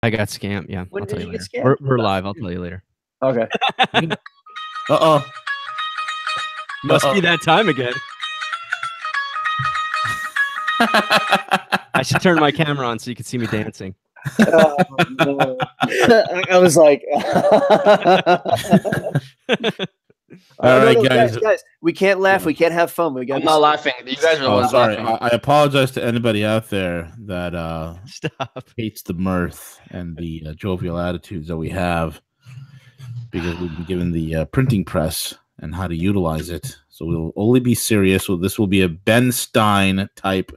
I got scammed. Yeah, When I'll tell did you you later. get scammed? We're live. I'll tell you later. Okay. Uh-oh. Must be that time again. I should turn my camera on so you can see me dancing. Oh, no. I was like, All right, guys. guys, we can't laugh. We can't have fun. I'm not laughing. You guys are the ones sorry. laughing. I apologize to anybody out there that Stop. hates the mirth and the jovial attitudes that we have, because we've been given the printing press and how to utilize it. So we'll only be serious. So this will be a Ben Stein type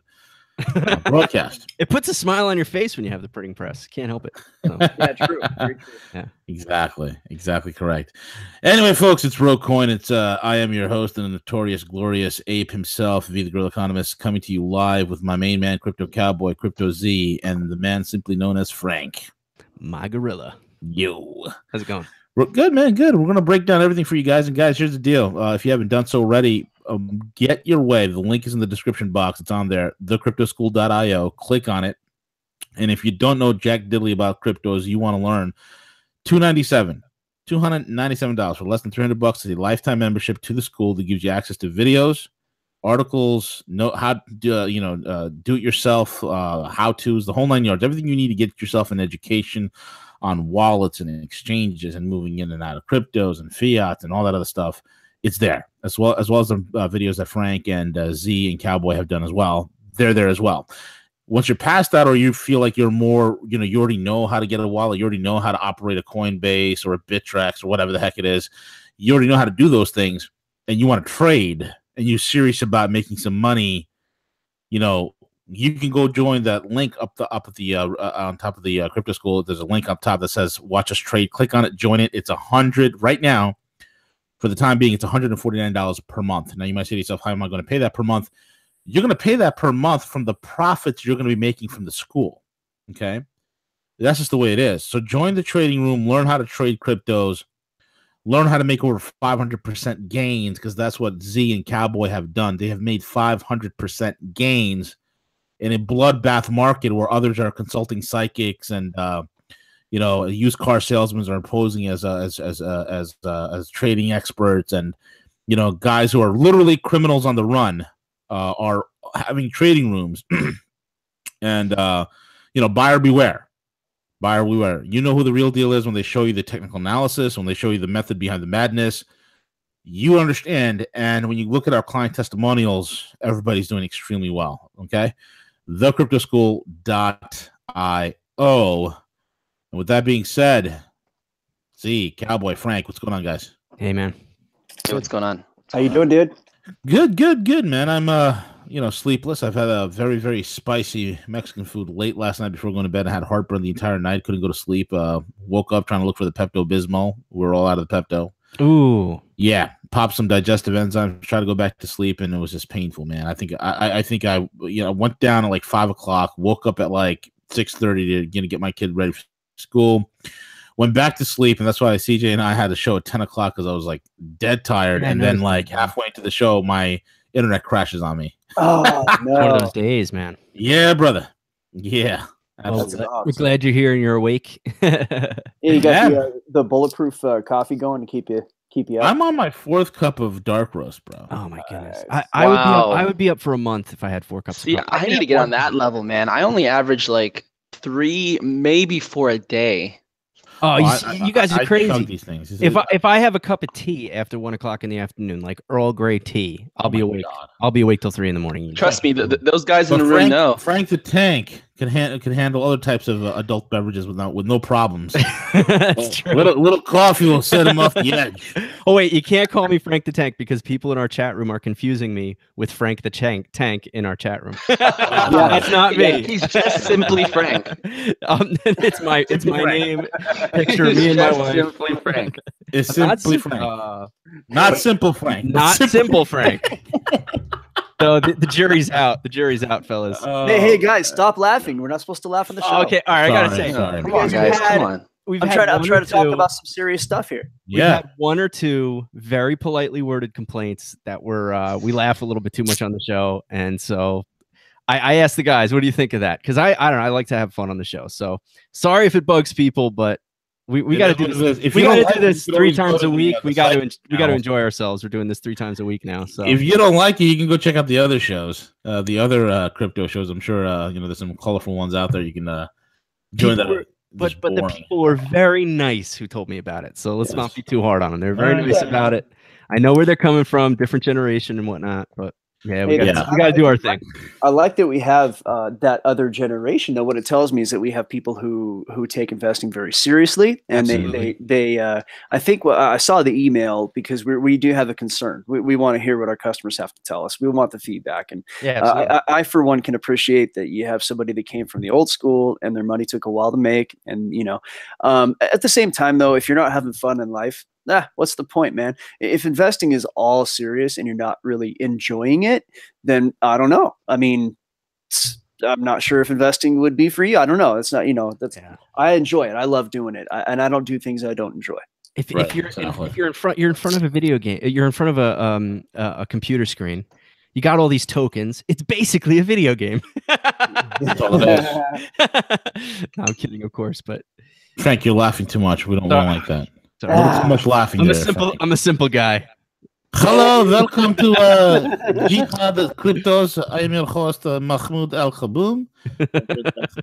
broadcast. It puts a smile on your face when you have the printing press. Can't help it. So. Yeah, true. Very true. Yeah, exactly correct. Anyway, folks, it's RogueCoin. It's I am your host and the notorious, glorious ape himself, V the Guerrilla Economist, coming to you live with my main man, Crypto Cowboy, Crypto Z, and the man simply known as Frank. My gorilla. Yo, how's it going? Good, man. Good. We're gonna break down everything for you guys. And guys, here's the deal. If you haven't done so already, get your way. The link is in the description box. It's on there. thecryptoschool.io. Click on it. And if you don't know jack diddly about cryptos, you want to learn, $297 for less than $300 is a lifetime membership to the school that gives you access to videos, articles, how do it yourself, how to's, the whole 9 yards, everything you need to get yourself an education on wallets and exchanges and moving in and out of cryptos and fiat and all that other stuff. It's there, as well as the videos that Frank and Z and Cowboy have done as well. They're there as well. Once you're past that, or you feel like you're more, you already know how to get a wallet, you already know how to operate a Coinbase or a Bittrex or whatever the heck it is, you already know how to do those things, and you want to trade, and you're serious about making some money, you can go join that link up at the on top of the crypto school. There's a link up top that says "Watch Us Trade." Click on it, join it. It's $100 right now. For the time being, it's $149 per month. Now you might say to yourself, "How am I going to pay that per month?" You're going to pay that per month from the profits you're going to be making from the school. Okay, that's just the way it is. So join the trading room, learn how to trade cryptos, learn how to make over 500% gains, because that's what Z and Cowboy have done. They have made 500% gains in a bloodbath market where others are consulting psychics and used car salesmen are posing as trading experts, and guys who are literally criminals on the run are having trading rooms. And buyer beware. Buyer beware. You know who the real deal is when they show you the technical analysis, when they show you the method behind the madness. You understand, and when you look at our client testimonials, everybody's doing extremely well. Okay, thecryptoschool.io. And with that being said, Z, Cowboy, Frank, what's going on, guys? Hey, man. Hey, what's going on? How you doing, dude? Good, man. I'm sleepless. I've had a very, very spicy Mexican food late last night before going to bed. I had heartburn the entire night. Couldn't go to sleep. Woke up trying to look for the Pepto-Bismol. We're all out of the Pepto. Ooh. Yeah. Popped some digestive enzymes, tried to go back to sleep, and it was just painful, man. I think I went down at like 5 o'clock, woke up at like 6:30 to get my kid ready for school. Went back to sleep, and that's why CJ and I had a show at 10 o'clock because I was like dead tired. And then like halfway into the show, my internet crashes on me. Oh, no. One of those days, man. Yeah, brother. Yeah. Well, we're glad you're here and you're awake. Yeah, you got the bulletproof coffee going to keep you up. I'm on my 4th cup of dark roast, bro. Oh my goodness. Nice. I would be up for a month if I had 4 cups. See, of coffee. I need to get on that level, man. I only average like 3, maybe 4 a day. Oh, you guys are crazy. These things. If I have a cup of tea after 1 o'clock in the afternoon, like Earl Grey tea, I'll be awake. God. I'll be awake till 3 in the morning. Trust me, those guys in the room know. Frank the Tank can handle other types of adult beverages with no problems. That's true. Little coffee will set him off the edge. Oh wait, you can't call me Frank the Tank because people in our chat room are confusing me with Frank the Tank in our chat room. That's not me. Yeah, he's just simply Frank. It's my name. Picture of me and my wife. Simply Frank. It's simply Frank. Not simple Frank. Not simple Frank. So the jury's out. The jury's out, fellas. Hey, guys, stop laughing. We're not supposed to laugh on the show. Okay, all right. I gotta say, Come on, guys. Come on. I'm trying to talk about some serious stuff here. We've had 1 or 2 very politely worded complaints that were we laugh a little bit too much on the show, and so I asked the guys, what do you think of that? Because I don't know, I like to have fun on the show. So sorry if it bugs people, but we got to do this. If we got to do this 3 times a week. We got to enjoy ourselves. We're doing this 3 times a week now. So if you don't like it, you can go check out the other shows, the other crypto shows. I'm sure there's some colorful ones out there. You can join that. But the people were very nice who told me about it. So let's not be too hard on them. They're very nice about it. I know where they're coming from, different generation and whatnot, but yeah, we got to do our thing. I like that we have that other generation, though. What it tells me is that we have people who take investing very seriously, and they I think I saw the email because we do have a concern. We want to hear what our customers have to tell us. We want the feedback, and I for one can appreciate that you have somebody that came from the old school and their money took a while to make, and at the same time though, if you're not having fun in life, what's the point, man? If investing is all serious and you're not really enjoying it, then I don't know. I mean, I'm not sure if investing would be for you. I don't know. It's not, I enjoy it. I love doing it. And I don't do things I don't enjoy. If you're in front of a video game, you're in front of a computer screen. You got all these tokens. It's basically a video game. That's all it is. No, I'm kidding, of course, but Frank, you're laughing too much. We don't want like that. Too much laughing. I'm a simple guy. Hello, welcome to Jihad Cryptos. I am your host, Mahmoud Al Khaboom,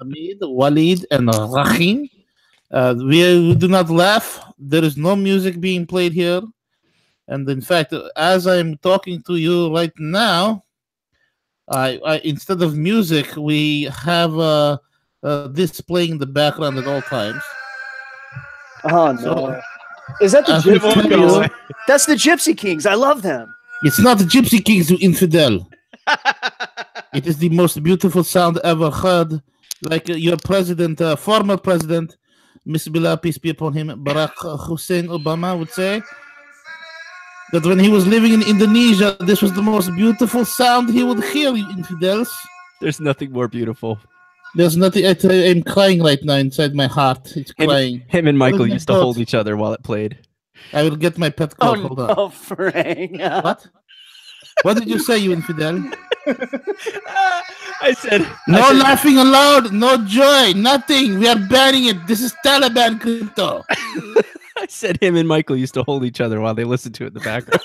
Hamid, Walid, and Rahim. We do not laugh. There is no music being played here. And in fact, as I'm talking to you right now, I instead of music, we have this playing in the background at all times. Oh, no. So, is that the Gypsy Kings? That's the Gypsy Kings. I love them. It's not the Gypsy Kings, you infidel. It is the most beautiful sound ever heard. Like your president, former president, Miss Billah, peace be upon him, Barack Hussein Obama would say that when he was living in Indonesia, this was the most beautiful sound he would hear, you infidels. There's nothing more beautiful. There's nothing. I'm crying right now inside my heart. It's crying. Him and Michael used to hold each other while it played. I will get my pet code. Hold on. Oh, Frank. What? What did you say, you infidel? I said laughing aloud, no joy, nothing. We are banning it. This is Taliban crypto. I said him and Michael used to hold each other while they listened to it in the background.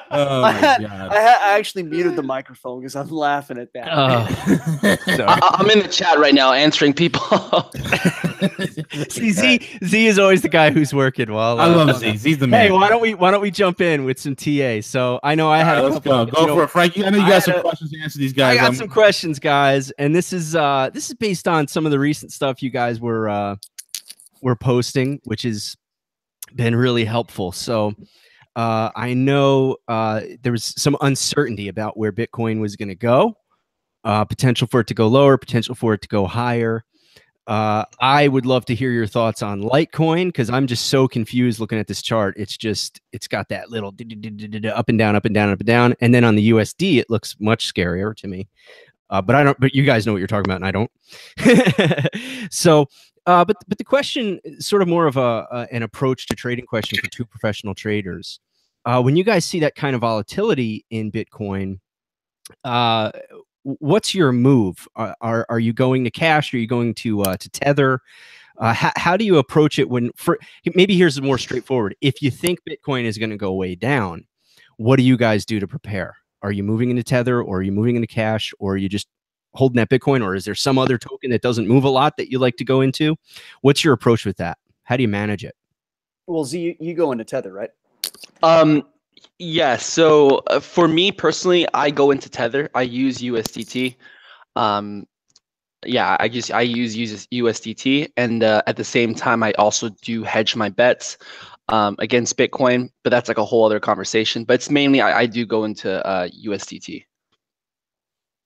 Oh my God. I actually muted the microphone because I'm laughing at that. I'm in the chat right now answering people. See, Z is always the guy who's working. Well, I love Z. Z's the man. Hey, why don't we jump in with some TA? So I know I had. Let's go for it, Frankie. I know you got some questions to answer these guys. I got some questions, guys, and this is based on some of the recent stuff you guys were posting, which has been really helpful. So. I know there was some uncertainty about where Bitcoin was going to go, potential for it to go lower, potential for it to go higher. I would love to hear your thoughts on Litecoin because I'm just so confused looking at this chart. It's got that little up and down, up and down, up and down. And then on the USD, it looks much scarier to me. But you guys know what you're talking about and I don't. So, but the question is sort of more of an approach to trading question for 2 professional traders. When you guys see that kind of volatility in Bitcoin, what's your move? Are you going to cash? Are you going to Tether? How do you approach it maybe here's more straightforward. If you think Bitcoin is going to go way down, what do you guys do to prepare? Are you moving into Tether or are you moving into cash or are you just holding that Bitcoin or is there some other token that doesn't move a lot that you like to go into? What's your approach with that? How do you manage it? Well, Z, you go into Tether, right? Yeah. So for me personally, I go into Tether. I use USDT. Yeah, I use USDT, and at the same time, I also do hedge my bets against Bitcoin. But that's like a whole other conversation. But it's mainly I do go into USDT.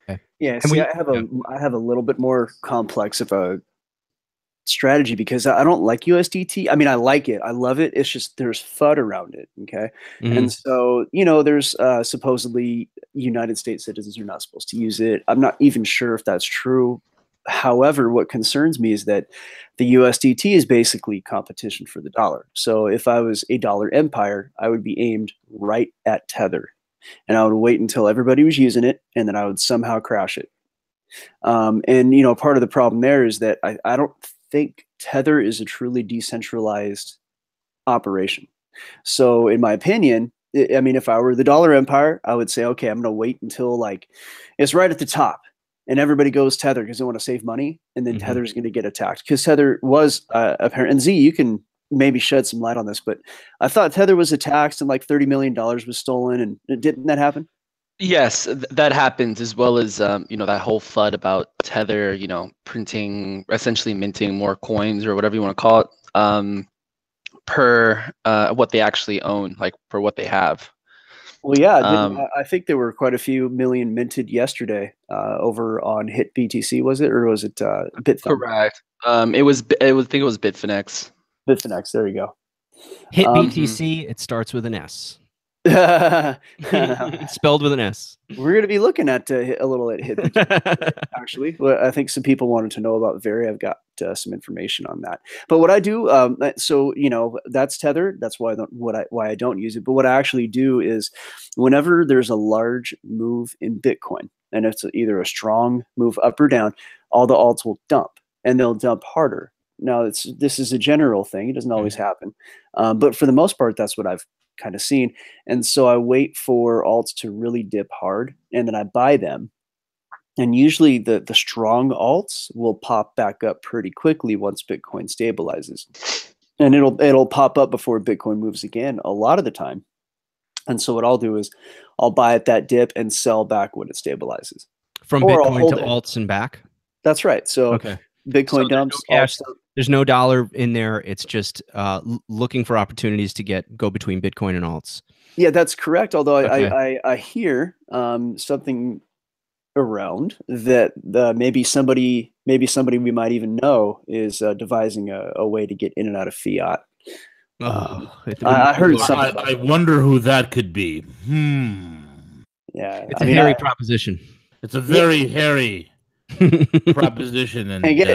Okay. Yeah. See, I have a little bit more complex of a strategy because I don't like USDT. I mean, I like it. I love it. It's just there's FUD around it. Okay. Mm-hmm. And so, there's supposedly United States citizens are not supposed to use it. I'm not even sure if that's true. However, what concerns me is that the USDT is basically competition for the dollar. So if I was a dollar empire, I would be aimed right at Tether. and I would wait until everybody was using it, and then I would somehow crash it. And you know, part of the problem there is that I don't think Tether is a truly decentralized operation. So in my opinion, I mean, if I were the dollar empire, I would say, okay, I'm going to wait until like it's right at the top and everybody goes Tether because they want to save money. And then Tether is going to get attacked because Tether was apparent. And Z, you can maybe shed some light on this, but I thought Tether was attacked and like $30 million was stolen. And didn't that happen? Yes, that happens, as well as you know, that whole FUD about Tether, you know, printing, essentially minting more coins or whatever you want to call it, per what they actually own, like per what they have. Well, yeah, I think there were quite a few million minted yesterday over on Hit BTC, was it, or was it Bitfinex? Correct. I think it was Bitfinex. Bitfinex. There you go. Hit BTC. It starts with an S. Spelled with an S. We're going to be looking at a little at Hit BTC, actually. Well, I think some people wanted to know about Very. I've got some information on that. But what I do, so you know, that's Tether. That's why I don't use it. But what I actually do is, whenever there's a large move in Bitcoin, and it's either a strong move up or down, all the alts will dump, and they'll dump harder. Now, this is a general thing. It doesn't always happen, but for the most part, that's what I've kind of seen. And so I wait for alts to really dip hard, and then I buy them. And usually the strong alts will pop back up pretty quickly once Bitcoin stabilizes. And it'll pop up before Bitcoin moves again a lot of the time. And so what I'll do is I'll buy at that dip and sell back when it stabilizes. From Bitcoin to alts and back? That's right. So okay. Bitcoin dumps. There's no dollar in there. It's just looking for opportunities to go between Bitcoin and alts. Yeah, that's correct. Although I hear something around that maybe somebody we might even know is devising a way to get in and out of fiat. I heard something. I wonder who that could be. Yeah, it's a hairy proposition. It's a very hairy proposition, and things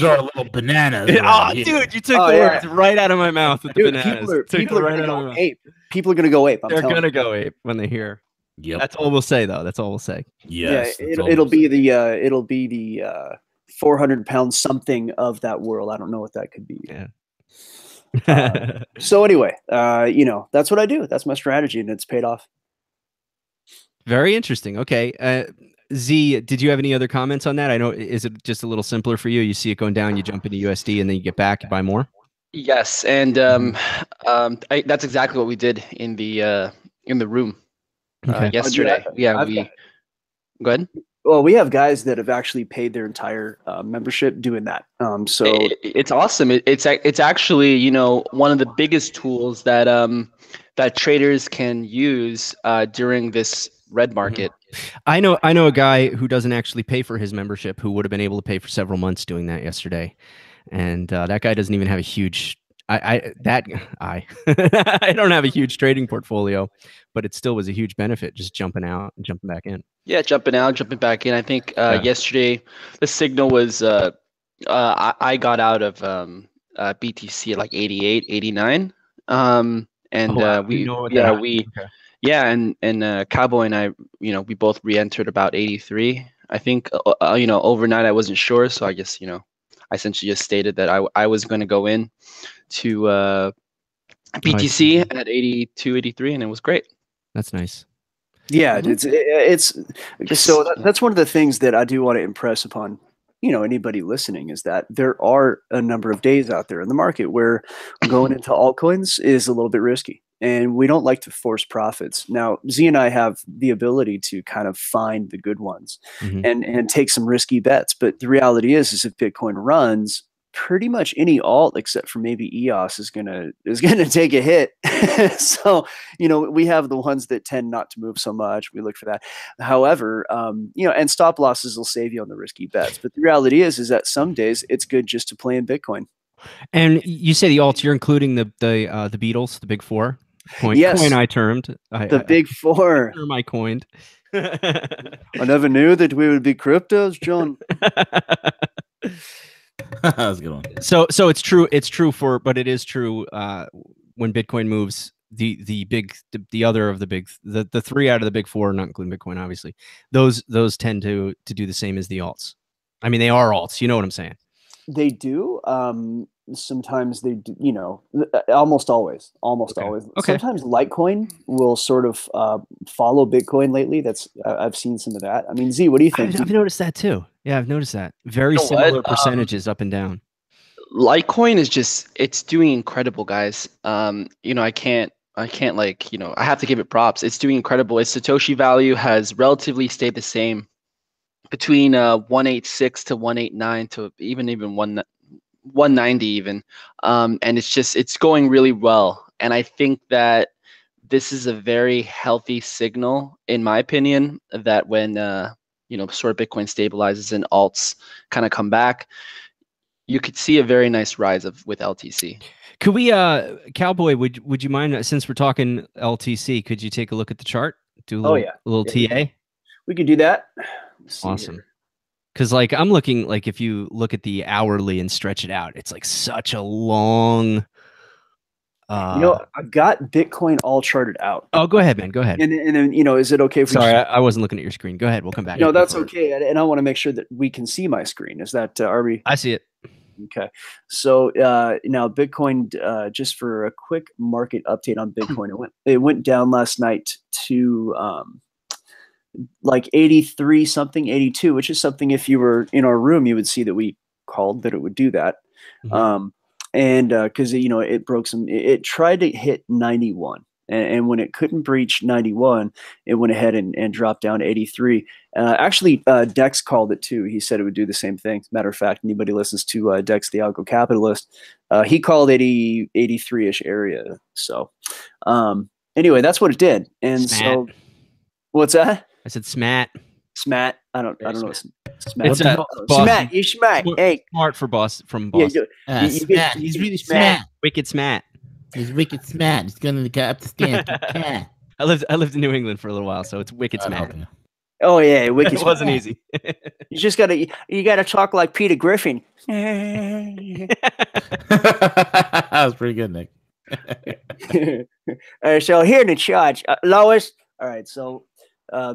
are a little bananas. Oh, dude, you took the words right out of my mouth with the bananas. People are going to go ape. People are going to go ape. They're going to go ape when they hear. Yep. That's all we'll say, though. That's all we'll say. Yes. Yeah, it'll be the 400-pound something of that world. I don't know what that could be. Yeah. So anyway, you know, that's what I do. That's my strategy, and it's paid off. Very interesting. Okay. Z, did you have any other comments on that? I know, is it just a little simpler for you? You see it going down, you jump into USD, and then you get back, you buy more? Yes, and that's exactly what we did in the room yesterday. Go ahead. Well, we have guys that have actually paid their entire membership doing that. So it's awesome. It's actually, you know, one of the biggest tools that that traders can use during this red market. I know a guy who doesn't actually pay for his membership who would have been able to pay for several months doing that yesterday, and that guy doesn't even have a huge. I don't have a huge trading portfolio, but it still was a huge benefit just jumping out and jumping back in. Yeah, jumping out, jumping back in. I think yesterday the signal was I got out of BTC at like 88, 89. And Cowboy and I, you know, we both re-entered about 83. I think you know, overnight I wasn't sure, so I guess, you know, I essentially just stated that I was going to go in to BTC at 82, 83, and it was great. That's nice. Yeah, it's so that's one of the things that I do want to impress upon, you know, anybody listening, is that there are a number of days out there in the market where going into altcoins is a little bit risky, and we don't like to force profits. Now, Z and I have the ability to kind of find the good ones and take some risky bets, but the reality is if Bitcoin runs, pretty much any alt except for maybe EOS is gonna take a hit. So, you know, we have the ones that tend not to move so much. We look for that. However, you know, and stop losses will save you on the risky bets. But the reality is that some days it's good just to play in Bitcoin. And you say the alts, you're including the Beatles, the big four. Yes. Coin I termed. The big four. Term I coined. I never knew that we would be cryptos, John. That was a good one. So it's true. It's true but it is true. When Bitcoin moves the other of the big the three out of the big four, not including Bitcoin, obviously, those tend to do the same as the alts. I mean, they are alts. You know what I'm saying? They do. Sometimes they do, almost always. Okay. Sometimes Litecoin will sort of follow Bitcoin lately. I've seen some of that. I mean, Z, what do you think? I've noticed that too. Yeah, I've noticed that. Very similar percentages up and down. Litecoin is it's doing incredible, guys. I can't I have to give it props. It's doing incredible. Its Satoshi value has relatively stayed the same between 186 to 189 to even 190 even. And it's going really well. And I think that this is a very healthy signal, in my opinion, that when sort of Bitcoin stabilizes and alts kind of come back, you could see a very nice rise with LTC. Could we, Cowboy? Would you mind, since we're talking LTC? Could you take a look at the chart? Do a little TA. We could do that. Awesome. Because I'm looking, if you look at the hourly and stretch it out, it's like such a long. I've got Bitcoin all charted out. Oh, go ahead, man. Go ahead. And then, is it okay if Sorry, I wasn't looking at your screen. Go ahead. We'll come back. No, that's okay. And I want to make sure that we can see my screen. Is that, are we? I see it. Okay. So now Bitcoin, just for a quick market update on Bitcoin, it went down last night to 83 something, 82, which is something if you were in our room, you would see that we called that it would do that. Mm-hmm. And because it broke it tried to hit 91, and when it couldn't breach 91, it went ahead and dropped down to 83. Actually, Dex called it too. He said it would do the same thing. Matter of fact, anybody listens to Dex the Algo Capitalist, he called 83-ish area. So anyway, that's what it did. And Smat. So what's that? I said smat. Smat. I don't know. Smat. It's Smat. You smat. Hey, smart from Boston. Yeah, Smat. He's really smart. Wicked smat. He's wicked smart. He's gonna get up the stairs. I lived in New England for a little while, so it's wicked smat. Oh yeah, wicked. It wasn't easy. You just gotta talk like Peter Griffin. That was pretty good, Nick. All right, so here in the charge, Lois. All right, so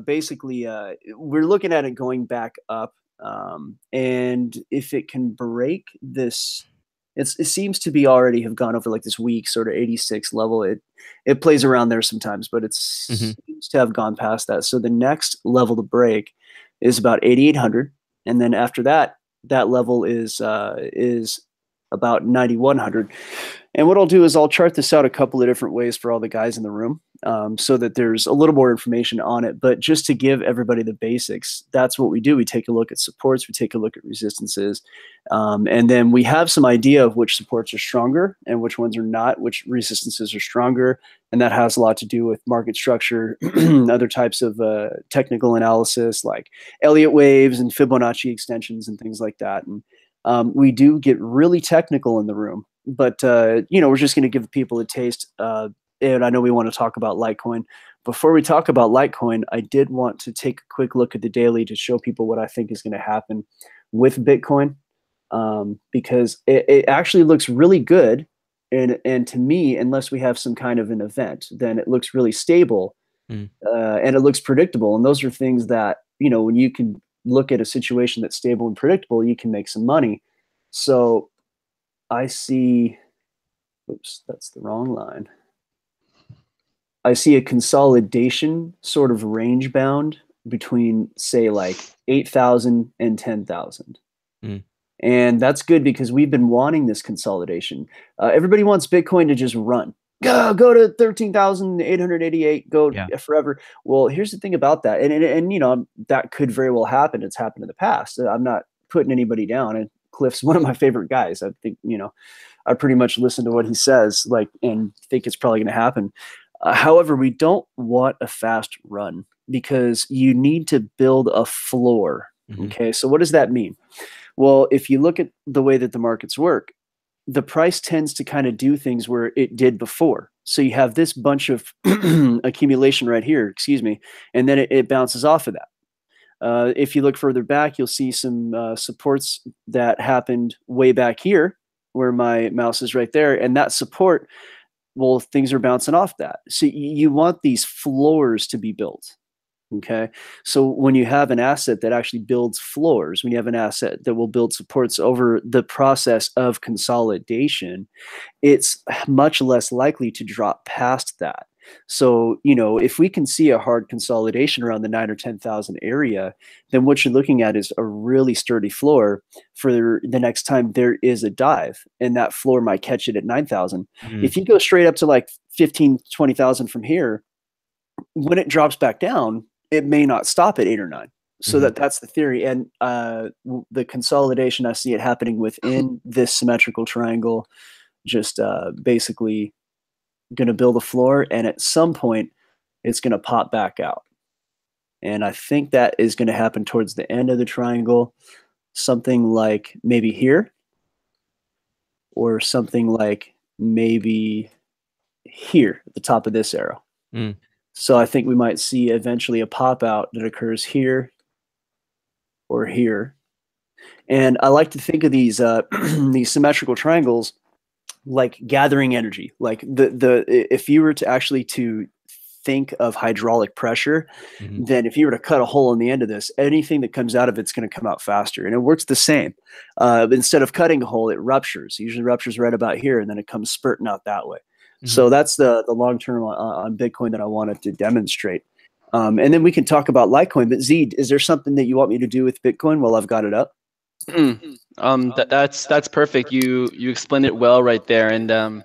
basically, we're looking at it going back up, and if it can break this, it seems to be already have gone over this weak sort of 86 level. It plays around there sometimes, but it seems to have gone past that. So the next level to break is about 8,800, and then after that level is about 9,100. And what I'll do is I'll chart this out a couple of different ways for all the guys in the room, so that there's a little more information on it. But just to give everybody the basics, that's what we do. We take a look at supports, we take a look at resistances, and then we have some idea of which supports are stronger and which ones are not, which resistances are stronger. And that has a lot to do with market structure, other types of technical analysis like Elliott waves and Fibonacci extensions and things like that. And we do get really technical in the room. But, we're just going to give people a taste. And I know we want to talk about Litecoin. Before we talk about Litecoin, I did want to take a quick look at the daily to show people what I think is going to happen with Bitcoin, because it actually looks really good. And to me, unless we have some kind of an event, then it looks really stable and it looks predictable. And those are things that, when you can look at a situation that's stable and predictable, you can make some money. So I see, oops, that's the wrong line. I see a consolidation sort of range bound between, say, 8,000 and 10,000. And that's good because we've been wanting this consolidation. Everybody wants Bitcoin to just run. Go to 13,888, go forever. Well, here's the thing about that. And that could very well happen. It's happened in the past. I'm not putting anybody down. And Cliff's one of my favorite guys. I think, I pretty much listen to what he says, and think it's probably going to happen. However, we don't want a fast run because you need to build a floor. Okay. So what does that mean? Well, if you look at the way that the markets work, the price tends to kind of do things where it did before. So you have this bunch of accumulation right here, and then it bounces off of that. If you look further back, you'll see some supports that happened way back here where my mouse is right there. And that support well, things are bouncing off that. So you want these floors to be built. Okay. So when you have an asset that actually builds floors, when you have an asset that will build supports over the process of consolidation, it's much less likely to drop past that. So, you know, if we can see a hard consolidation around the 9 or 10,000 area, then what you're looking at is a really sturdy floor for the next time there is a dive, and that floor might catch it at 9,000. If you go straight up to like 15, 20,000 from here, when it drops back down, it may not stop at 8 or 9. So that's the theory. And the consolidation, I see it happening within this symmetrical triangle, just basically going to build a floor, and at some point it's going to pop back out. And I think that is going to happen towards the end of the triangle, something like maybe here, or something like maybe here at the top of this arrow. So I think we might see eventually a pop out that occurs here or here. And I like to think of these these symmetrical triangles like gathering energy. Like if you were to actually to think of hydraulic pressure, then if you were to cut a hole in the end of this, anything that comes out of it's going to come out faster. And it works the same. Instead of cutting a hole, it ruptures. It usually ruptures right about here, and then it comes spurting out that way. So that's the long term on Bitcoin that I wanted to demonstrate. And then we can talk about Litecoin. But Z, is there something that you want me to do with Bitcoin while I've got it up? That's perfect. You explained it well right there. And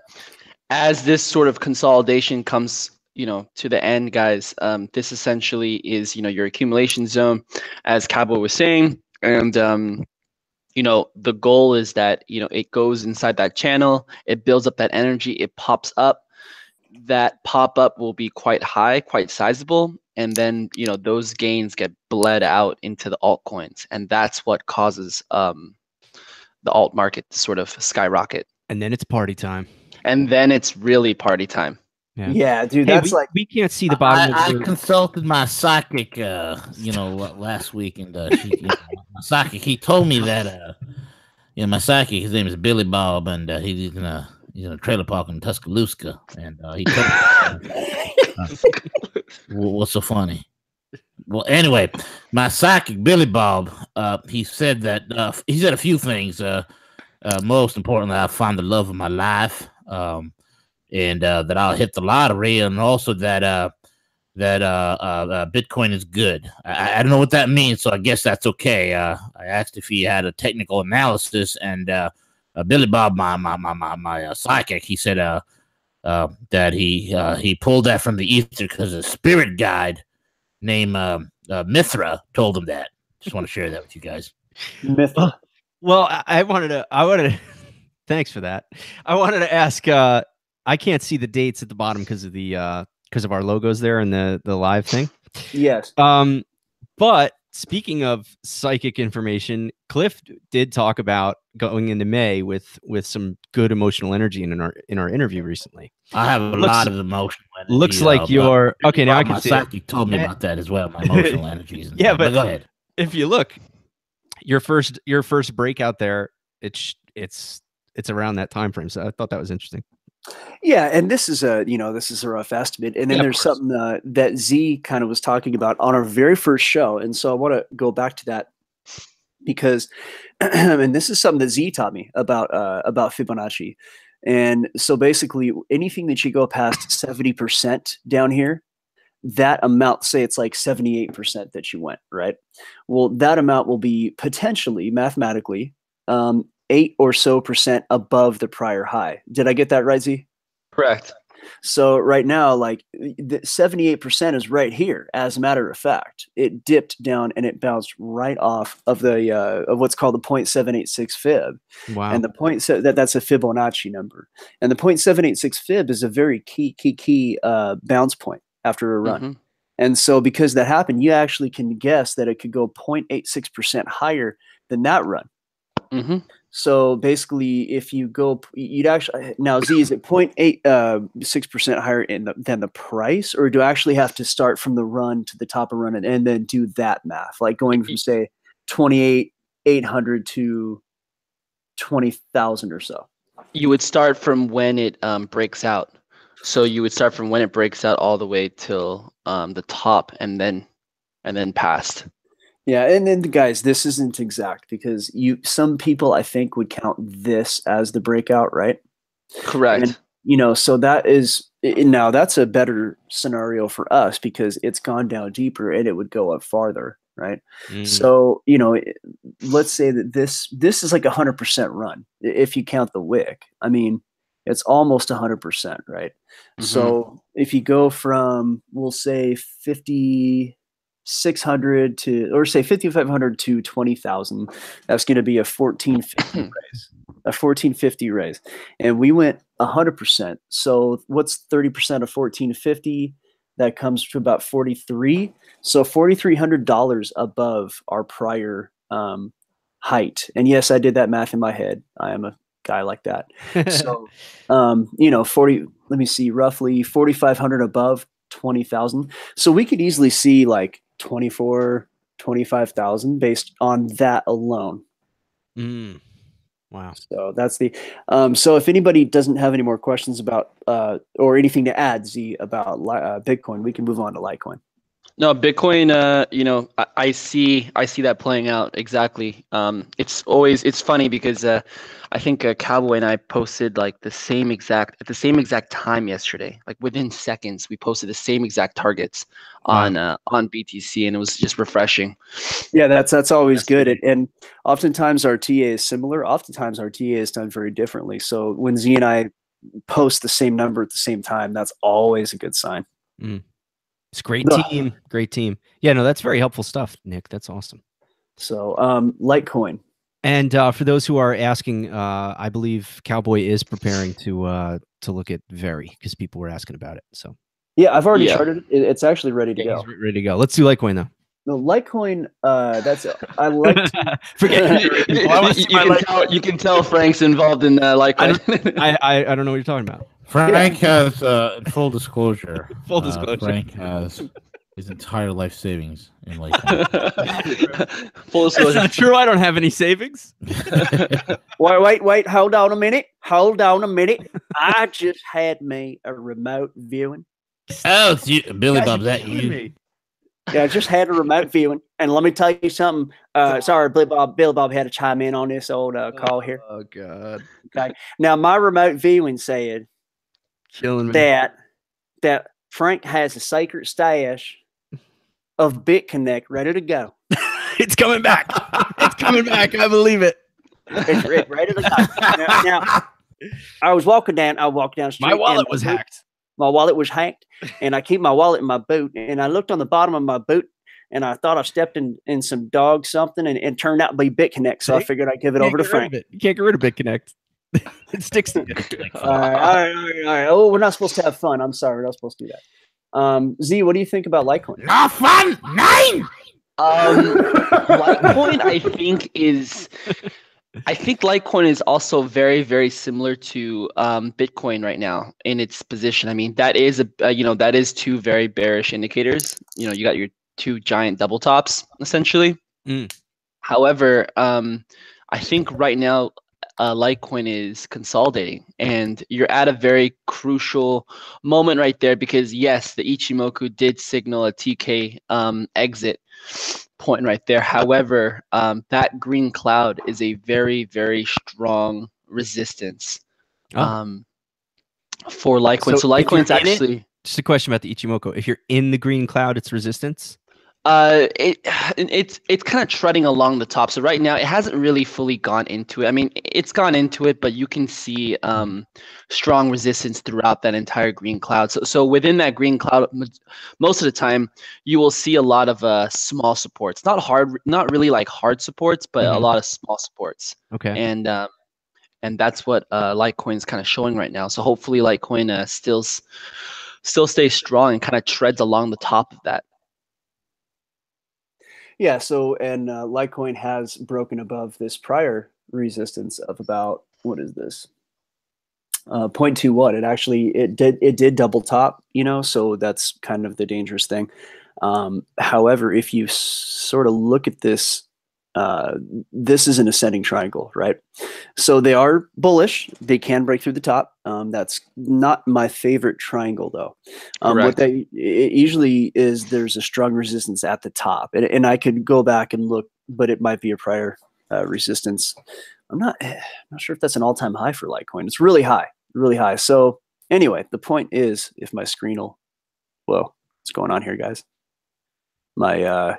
as this sort of consolidation comes, to the end, guys, this essentially is, your accumulation zone, as Cabo was saying. And the goal is that, it goes inside that channel, it builds up that energy, it pops up. That pop up will be quite high, quite sizable. And then, those gains get bled out into the altcoins. And that's what causes the alt market to sort of skyrocket. And then it's party time. And then it's really party time. Yeah, dude, hey, that's we can't see the bottom I of the... consulted my psychic, last week, and my psychic, he told me that, my psychic, his name is Billy Bob, and he's in a trailer park in Tuscaloosa, and he told me, what's so funny? Well, anyway, my psychic, Billy Bob, he said that, he said a few things. Most importantly, I found the love of my life, and that I'll hit the lottery, and also that Bitcoin is good. I don't know what that means, so I guess that's okay. I asked if he had a technical analysis, and Billy Bob, my psychic, he said that he pulled that from the ether because a spirit guide named Mithra told him that. Just want to share that with you guys. Mithra. Well, I wanted to thanks for that. I wanted to ask, I can't see the dates at the bottom because of our logos there and the live thing. Yes. But speaking of psychic information, Cliff did talk about going into May with some good emotional energy in our interview recently. I have a lot of emotional energy. Looks like you're okay. Now I can see. My psychic told me about that as well. My emotional energies. Yeah, but go ahead. If you look, your first breakout there, it's around that time frame. So I thought that was interesting. Yeah, and this is a rough estimate. And then there's something that Z kind of was talking about on our very first show. And so I want to go back to that because, and this is something that Z taught me about Fibonacci. And so basically anything that you go past 70% down here, that amount, say it's like 78% that you went, right? Well, that amount will be potentially mathematically 8 or so % above the prior high. Did I get that right, Z? Correct. So right now, like the 78% is right here. As a matter of fact, it dipped down and it bounced right off of the of what's called the 0.786 fib. Wow. And the that's a Fibonacci number. And the 0.786 fib is a very key bounce point after a run. And so because that happened, you actually can guess that it could go 0.86% higher than that run. So basically, if you go, you'd actually now Z, is it 0.86% higher than the price, or do I actually have to start from the run to the top of run and then do that math, like going from say 28,800 to 20,000 or so? You would start from when it breaks out. So you would start from when it breaks out all the way till the top, and then past. Yeah, and then guys, this isn't exact because some people I think would count this as the breakout, right? Correct. And so now that's a better scenario for us because it's gone down deeper and it would go up farther, right? So let's say that this is like 100% run if you count the wick. I mean, it's almost 100%, right? So if you go from, we'll say 5,600 to, or say 5,500 to 20,000, that's going to be a 1450 raise, a 1450 raise, and we went 100%. So what's 30% of 1450? That comes to about 43. So $4,300 above our prior height. And yes, I did that math in my head. I am a guy like that. So 40. Let me see, roughly 4,500 above 20,000. So we could easily see like 25,000 based on that alone. Wow. So that's the so if anybody doesn't have any more questions about or anything to add, Z, about Bitcoin, we can move on to Litecoin. No, Bitcoin, I see that playing out exactly. It's funny because I think Cowboy and I posted like at the same exact time yesterday, like within seconds, we posted the same exact targets on BTC, and it was just refreshing. Yeah, that's always good. And oftentimes our TA is similar. Oftentimes our TA is done very differently. So when Z and I post the same number at the same time, that's always a good sign. It's great team. Great team. Yeah, no, that's very helpful stuff, Nick. That's awesome. So Litecoin. And for those who are asking, I believe Cowboy is preparing to look at Very because people were asking about it. So yeah, I've already charted it. It's actually ready to go. He's ready to go. Let's do Litecoin though. No, Litecoin. I like to forget. You can tell Frank's involved in Litecoin. I don't know what you're talking about. Frank has full disclosure. Full disclosure. Frank has his entire life savings in Litecoin. Full disclosure. That's not true. I don't have any savings. Wait. Hold on a minute. I just had me a remote viewing. Oh, it's you, Billy Bob. That you? Yeah, I just had a remote viewing, and let me tell you something. Sorry, Billy Bob had to chime in on this old call here. Oh God. Okay. Now my remote viewing said killing me that Frank has a sacred stash of BitConnect ready to go. It's coming back. It's coming back. I believe it. It's ready to go. Now, I walked down the street. My wallet was hacked. My wallet was hacked, and I keep my wallet in my boot. And I looked on the bottom of my boot, and I thought I stepped in some dog something, and it turned out to be BitConnect. So I figured I'd give it over to Frank. You can't get rid of BitConnect. It sticks to you. All right. Oh, we're not supposed to have fun. I'm sorry, we're not supposed to do that. Z, what do you think about Litecoin? Not fun. 9. Litecoin, I think Litecoin is also very, very similar to Bitcoin right now in its position. I mean, that is that is two very bearish indicators. You got your two giant double tops essentially. However, I think right now Litecoin is consolidating, and you're at a very crucial moment right there because yes, the Ichimoku did signal a TK exit point right there. However, that green cloud is a very, very strong resistance for Litecoin. So Litecoin's actually just a question about the Ichimoku. If you're in the green cloud, it's resistance. It's kind of treading along the top. So right now it hasn't really fully gone into it. I mean, it's gone into it, but you can see strong resistance throughout that entire green cloud. So within that green cloud, most of the time you will see a lot of small supports. Not really like hard supports, but a lot of small supports. Okay. And that's what Litecoin is kind of showing right now. So hopefully Litecoin still stays strong and kind of treads along the top of that. Yeah, so and Litecoin has broken above this prior resistance of about, what is this? 0.21. It did double top, so that's kind of the dangerous thing. However, if you sort of look at this this is an ascending triangle, right? So they are bullish. They can break through the top. That's not my favorite triangle, though. What they it usually is, there's a strong resistance at the top, and I could go back and look, but it might be a prior resistance. I'm not sure if that's an all-time high for Litecoin. It's really high, really high. So anyway, the point is, if my screen will, whoa, what's going on here, guys? My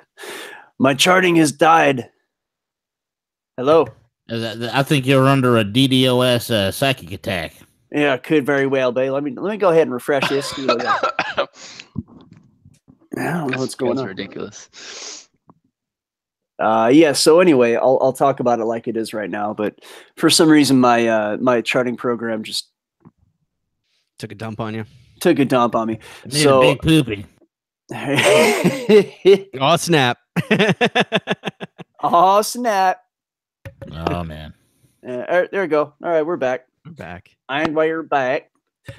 charting has died. Hello. I think you're under a DDoS psychic attack. Yeah, could very well be. Let me go ahead and refresh this. I don't know what's going on. Ridiculous. Yeah. So anyway, I'll talk about it like it is right now. But for some reason, my charting program just took a dump on you. Took a dump on me. So big poopy. Oh snap! Oh snap! Oh man. There we go. All right, we're back. We're back. And we're back.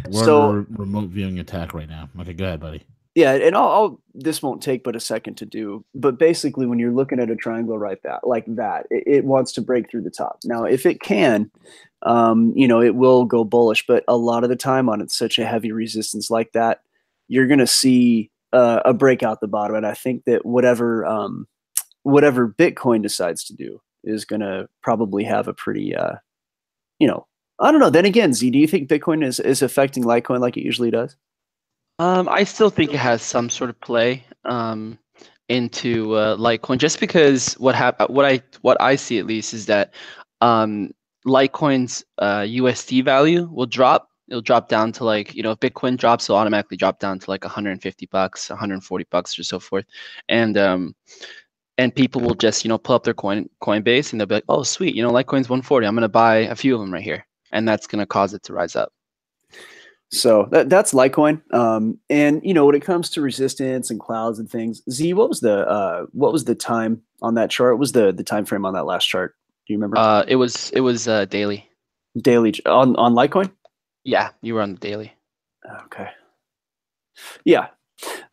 We're under remote viewing attack right now. Okay, go ahead, buddy. Yeah, and this won't take but a second to do. But basically, when you're looking at a triangle like that, it wants to break through the top. Now, if it can, it will go bullish. But a lot of the time, on such a heavy resistance like that, you're going to see a break out the bottom. And I think that whatever Bitcoin decides to do is going to probably have a pretty, I don't know. Then again, Z, do you think Bitcoin is affecting Litecoin like it usually does? I still think it has some sort of play into Litecoin, just because what I see at least is that Litecoin's USD value will drop. It'll drop down to if Bitcoin drops, it'll automatically drop down to like $150, $140 or so forth, and people will just pull up their Coinbase and they'll be like, oh sweet, Litecoin's 140. I'm gonna buy a few of them right here, and that's gonna cause it to rise up. So that's Litecoin. And when it comes to resistance and clouds and things, Z, what was the time on that chart? What was the time frame on that last chart? Do you remember? It was daily. Daily on Litecoin? Yeah, you were on the daily. Okay. Yeah.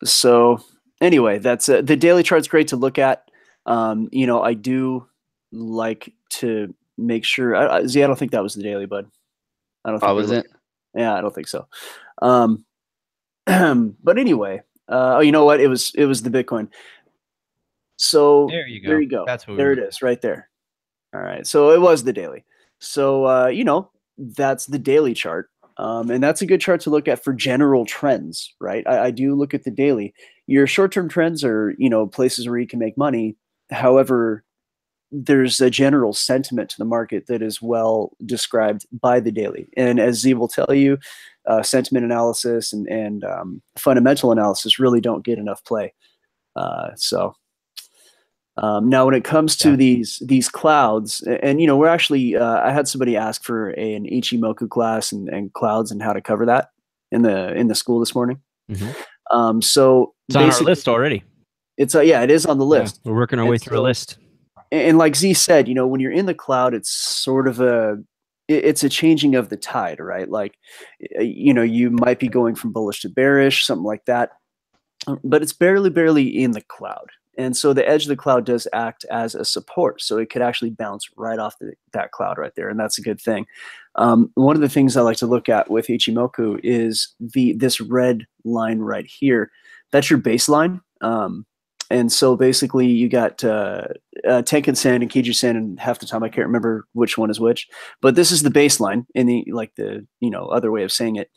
So anyway, that's the daily chart's great to look at. I do like to make sure. Z, I don't think that was the daily, bud. I don't think. Oh, was it? Yeah, I don't think so. But anyway, you know what? It was the Bitcoin. So there you go. There you go. That's what there it is, right there. All right. So it was the daily. So that's the daily chart, and that's a good chart to look at for general trends, right? I do look at the daily. Your short-term trends are places where you can make money. However, there's a general sentiment to the market that is well described by the daily. And as Z will tell you, sentiment analysis and fundamental analysis really don't get enough play. Now when it comes to these clouds, and we're actually, I had somebody ask for an Ichimoku class and clouds and how to cover that in the school this morning. Mm-hmm. So it's on our list already. It's it is on the list. Yeah, we're working our way through a list. And like Z said, when you're in the cloud, it's sort of it's a changing of the tide, right? Like, you might be going from bullish to bearish, something like that, but it's barely in the cloud. And so the edge of the cloud does act as a support. So it could actually bounce right off that cloud right there. And that's a good thing. One of the things I like to look at with Ichimoku is this red line right here. That's your baseline. And so basically you got Tenkan-sen and Kiju-sen, and half the time I can't remember which one is which. But this is the baseline in the other way of saying it.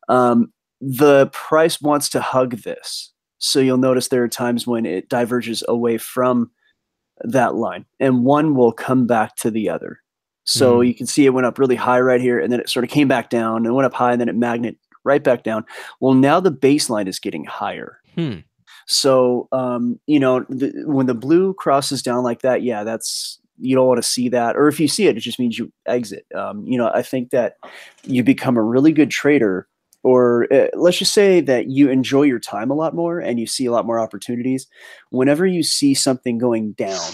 The price wants to hug this. So you'll notice there are times when it diverges away from that line, and one will come back to the other. So you can see it went up really high right here, and then it sort of came back down and went up high, and then it magnet right back down. Well, now the baseline is getting higher. So, when the blue crosses down like that, you don't want to see that. Or if you see it, it just means you exit. I think that you become a really good trader, or let's just say that you enjoy your time a lot more and you see a lot more opportunities. Whenever you see something going down,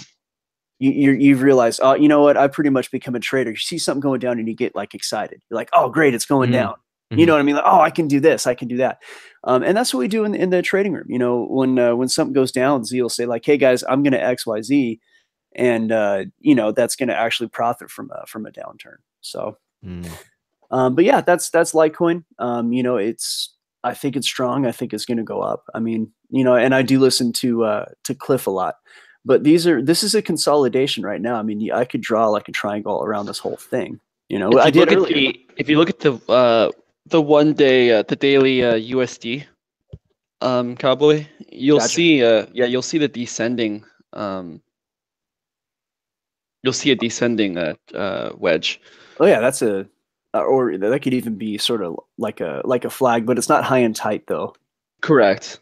you've realized, oh, you know what? I've pretty much become a trader. You see something going down and you get excited. You're like, oh, great, it's going down. You know what I mean? Like, oh, I can do this, I can do that. And that's what we do in the trading room. When something goes down, Z will say like, hey guys, I'm going to X, Y, Z. and you know, that's going to actually profit from a downturn. So, but yeah, that's Litecoin. You know, I think it's strong. I think it's going to go up. I mean, you know, and I do listen to Cliff a lot, but this is a consolidation right now. I mean, I could draw like a triangle around this whole thing. You know, I did earlier. If you look at the 1 day, the daily USD cowboy, you'll see you'll see the descending you'll see a descending wedge. Oh yeah, that's or that could even be sort of like a flag, but it's not high and tight though. Correct.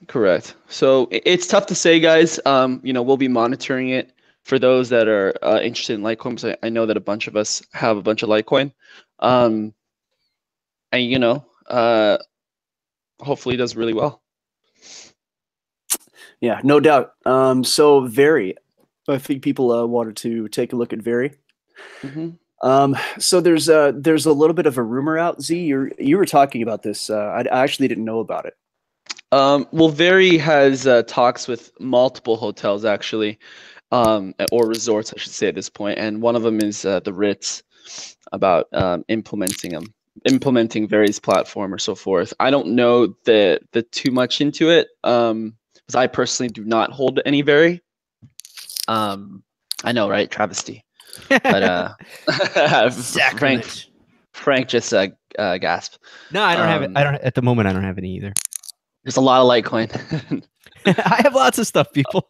So it's tough to say, guys. You know, we'll be monitoring it for those that are interested in Litecoin. So I know that a bunch of us have a bunch of Litecoin, and you know, hopefully it does really well. Yeah, no doubt. So Very, I think people wanted to take a look at Very. So there's a little bit of a rumor out. Z, you were talking about this. I actually didn't know about it. Well, Very has talks with multiple hotels actually, or resorts, I should say at this point, and one of them is the Ritz, about implementing Very's platform or so forth. I don't know the too much into it, because I personally do not hold any Very. I know, right? Travesty. But Frank just gasped. No, I don't have it. I don't at the moment. I don't have any either. There's a lot of Litecoin. I have lots of stuff, people.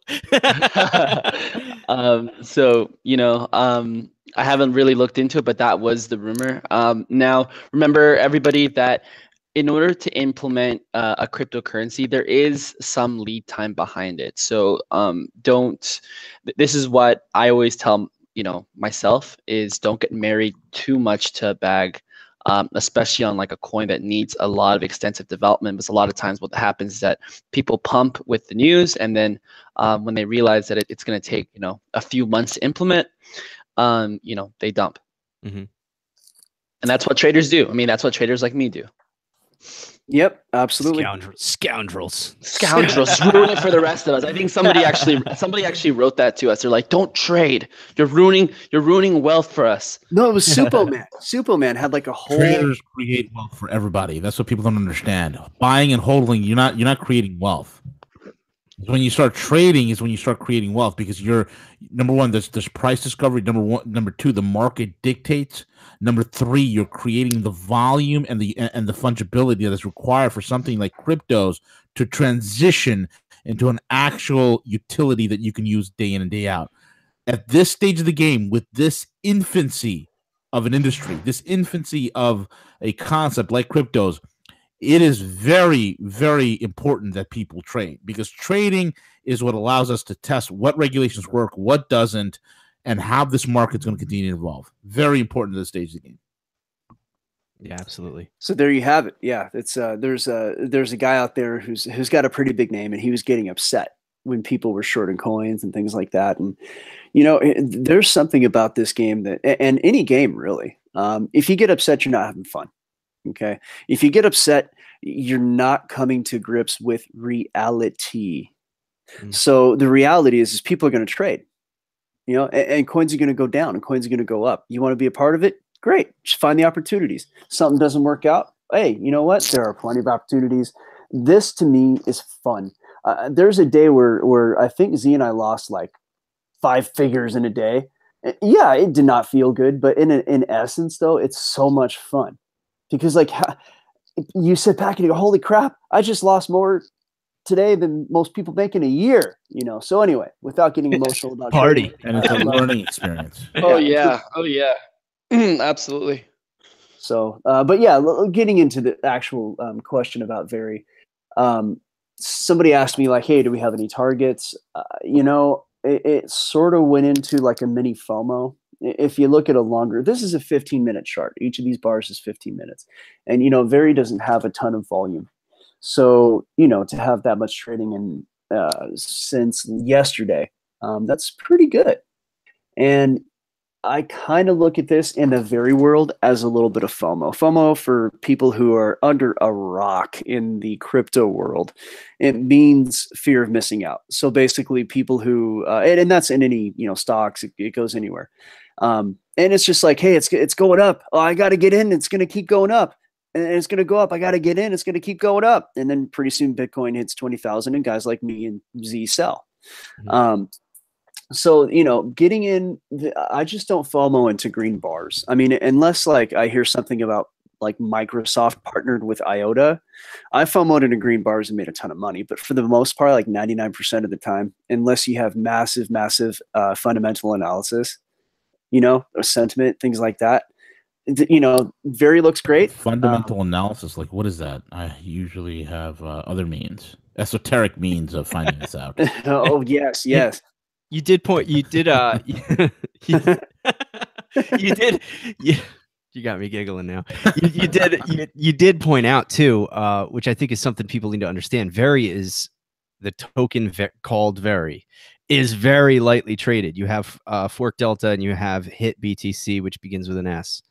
So you know, I haven't really looked into it, but that was the rumor. Now, remember, everybody, that in order to implement a cryptocurrency, there is some lead time behind it. So don't. This is what I always tell myself, is don't get married too much to a bag, especially on like a coin that needs a lot of extensive development. Because a lot of times what happens is that people pump with the news, and then when they realize that it's going to take a few months to implement, they dump. And that's what traders do. I mean, that's what traders like me do. Yep, absolutely. Scoundrels ruin it for the rest of us. I think somebody actually wrote that to us. They're like, "Don't trade. You're ruining wealth for us." No, it was Supoman. Supoman had like a whole. Traders create wealth for everybody. That's what people don't understand. Buying and holding, you're not creating wealth. When you start trading is when you start creating wealth, because you're, number one, there's price discovery. Number two, the market dictates. Number three, you're creating the volume and the fungibility that is required for something like cryptos to transition into an actual utility that you can use day in and day out. At this stage of the game, with this infancy of an industry, this infancy of a concept like cryptos, it is very, very important that people trade, because trading is what allows us to test what regulations work, what doesn't, and how this market's going to continue to evolve. Very important at this stage of the game. Yeah, absolutely. So there you have it. Yeah, it's there's a guy out there who's got a pretty big name, and he was getting upset when people were shorting coins and things like that. And there's something about this game that, and any game really, if you get upset, you're not having fun. Okay. If you get upset, you're not coming to grips with reality. So the reality is people are going to trade, and coins are going to go down and coins are going to go up. You want to be a part of it? Great. Just find the opportunities. Something doesn't work out. Hey, you know what? There are plenty of opportunities. This to me is fun. There's a day where I think Z and I lost like 5 figures in a day. Yeah, it did not feel good, but in essence though, it's so much fun. Because like you sit back and you go, holy crap, I just lost more today than most people make in a year, So anyway, without getting emotional about party, trading, and it's a learning experience. Oh yeah, absolutely. So, but yeah, getting into the actual question about somebody asked me like, hey, do we have any targets? It sort of went into like a mini FOMO. If you look at this is a 15-minute chart. Each of these bars is 15 minutes. And, Very doesn't have a ton of volume. So, to have that much trading in since yesterday, that's pretty good. And I kind of look at this in the very world as a little bit of FOMO. FOMO, for people who are under a rock in the crypto world, it means fear of missing out. So basically, people who and that's in any stocks, it goes anywhere. And it's just like, hey, it's going up. Oh, I got to get in. It's going to keep going up, and it's going to go up. I got to get in. It's going to keep going up, and then pretty soon Bitcoin hits 20,000, and guys like me and Z sell. Mm-hmm. So, getting in, I just don't FOMO into green bars. I mean, unless like I hear something about like Microsoft partnered with IOTA, I FOMO'd into green bars and made a ton of money. But for the most part, like 99% of the time, unless you have massive fundamental analysis, or sentiment, things like that, very looks great. Fundamental analysis, like what is that? I usually have other means, esoteric means of finding this out. Oh, yes. You did point. You did. You did. You got me giggling now. You did. You did point out too, which I think is something people need to understand. Very is the token called Very is very lightly traded. You have Fork Delta and you have Hit BTC, which begins with an S,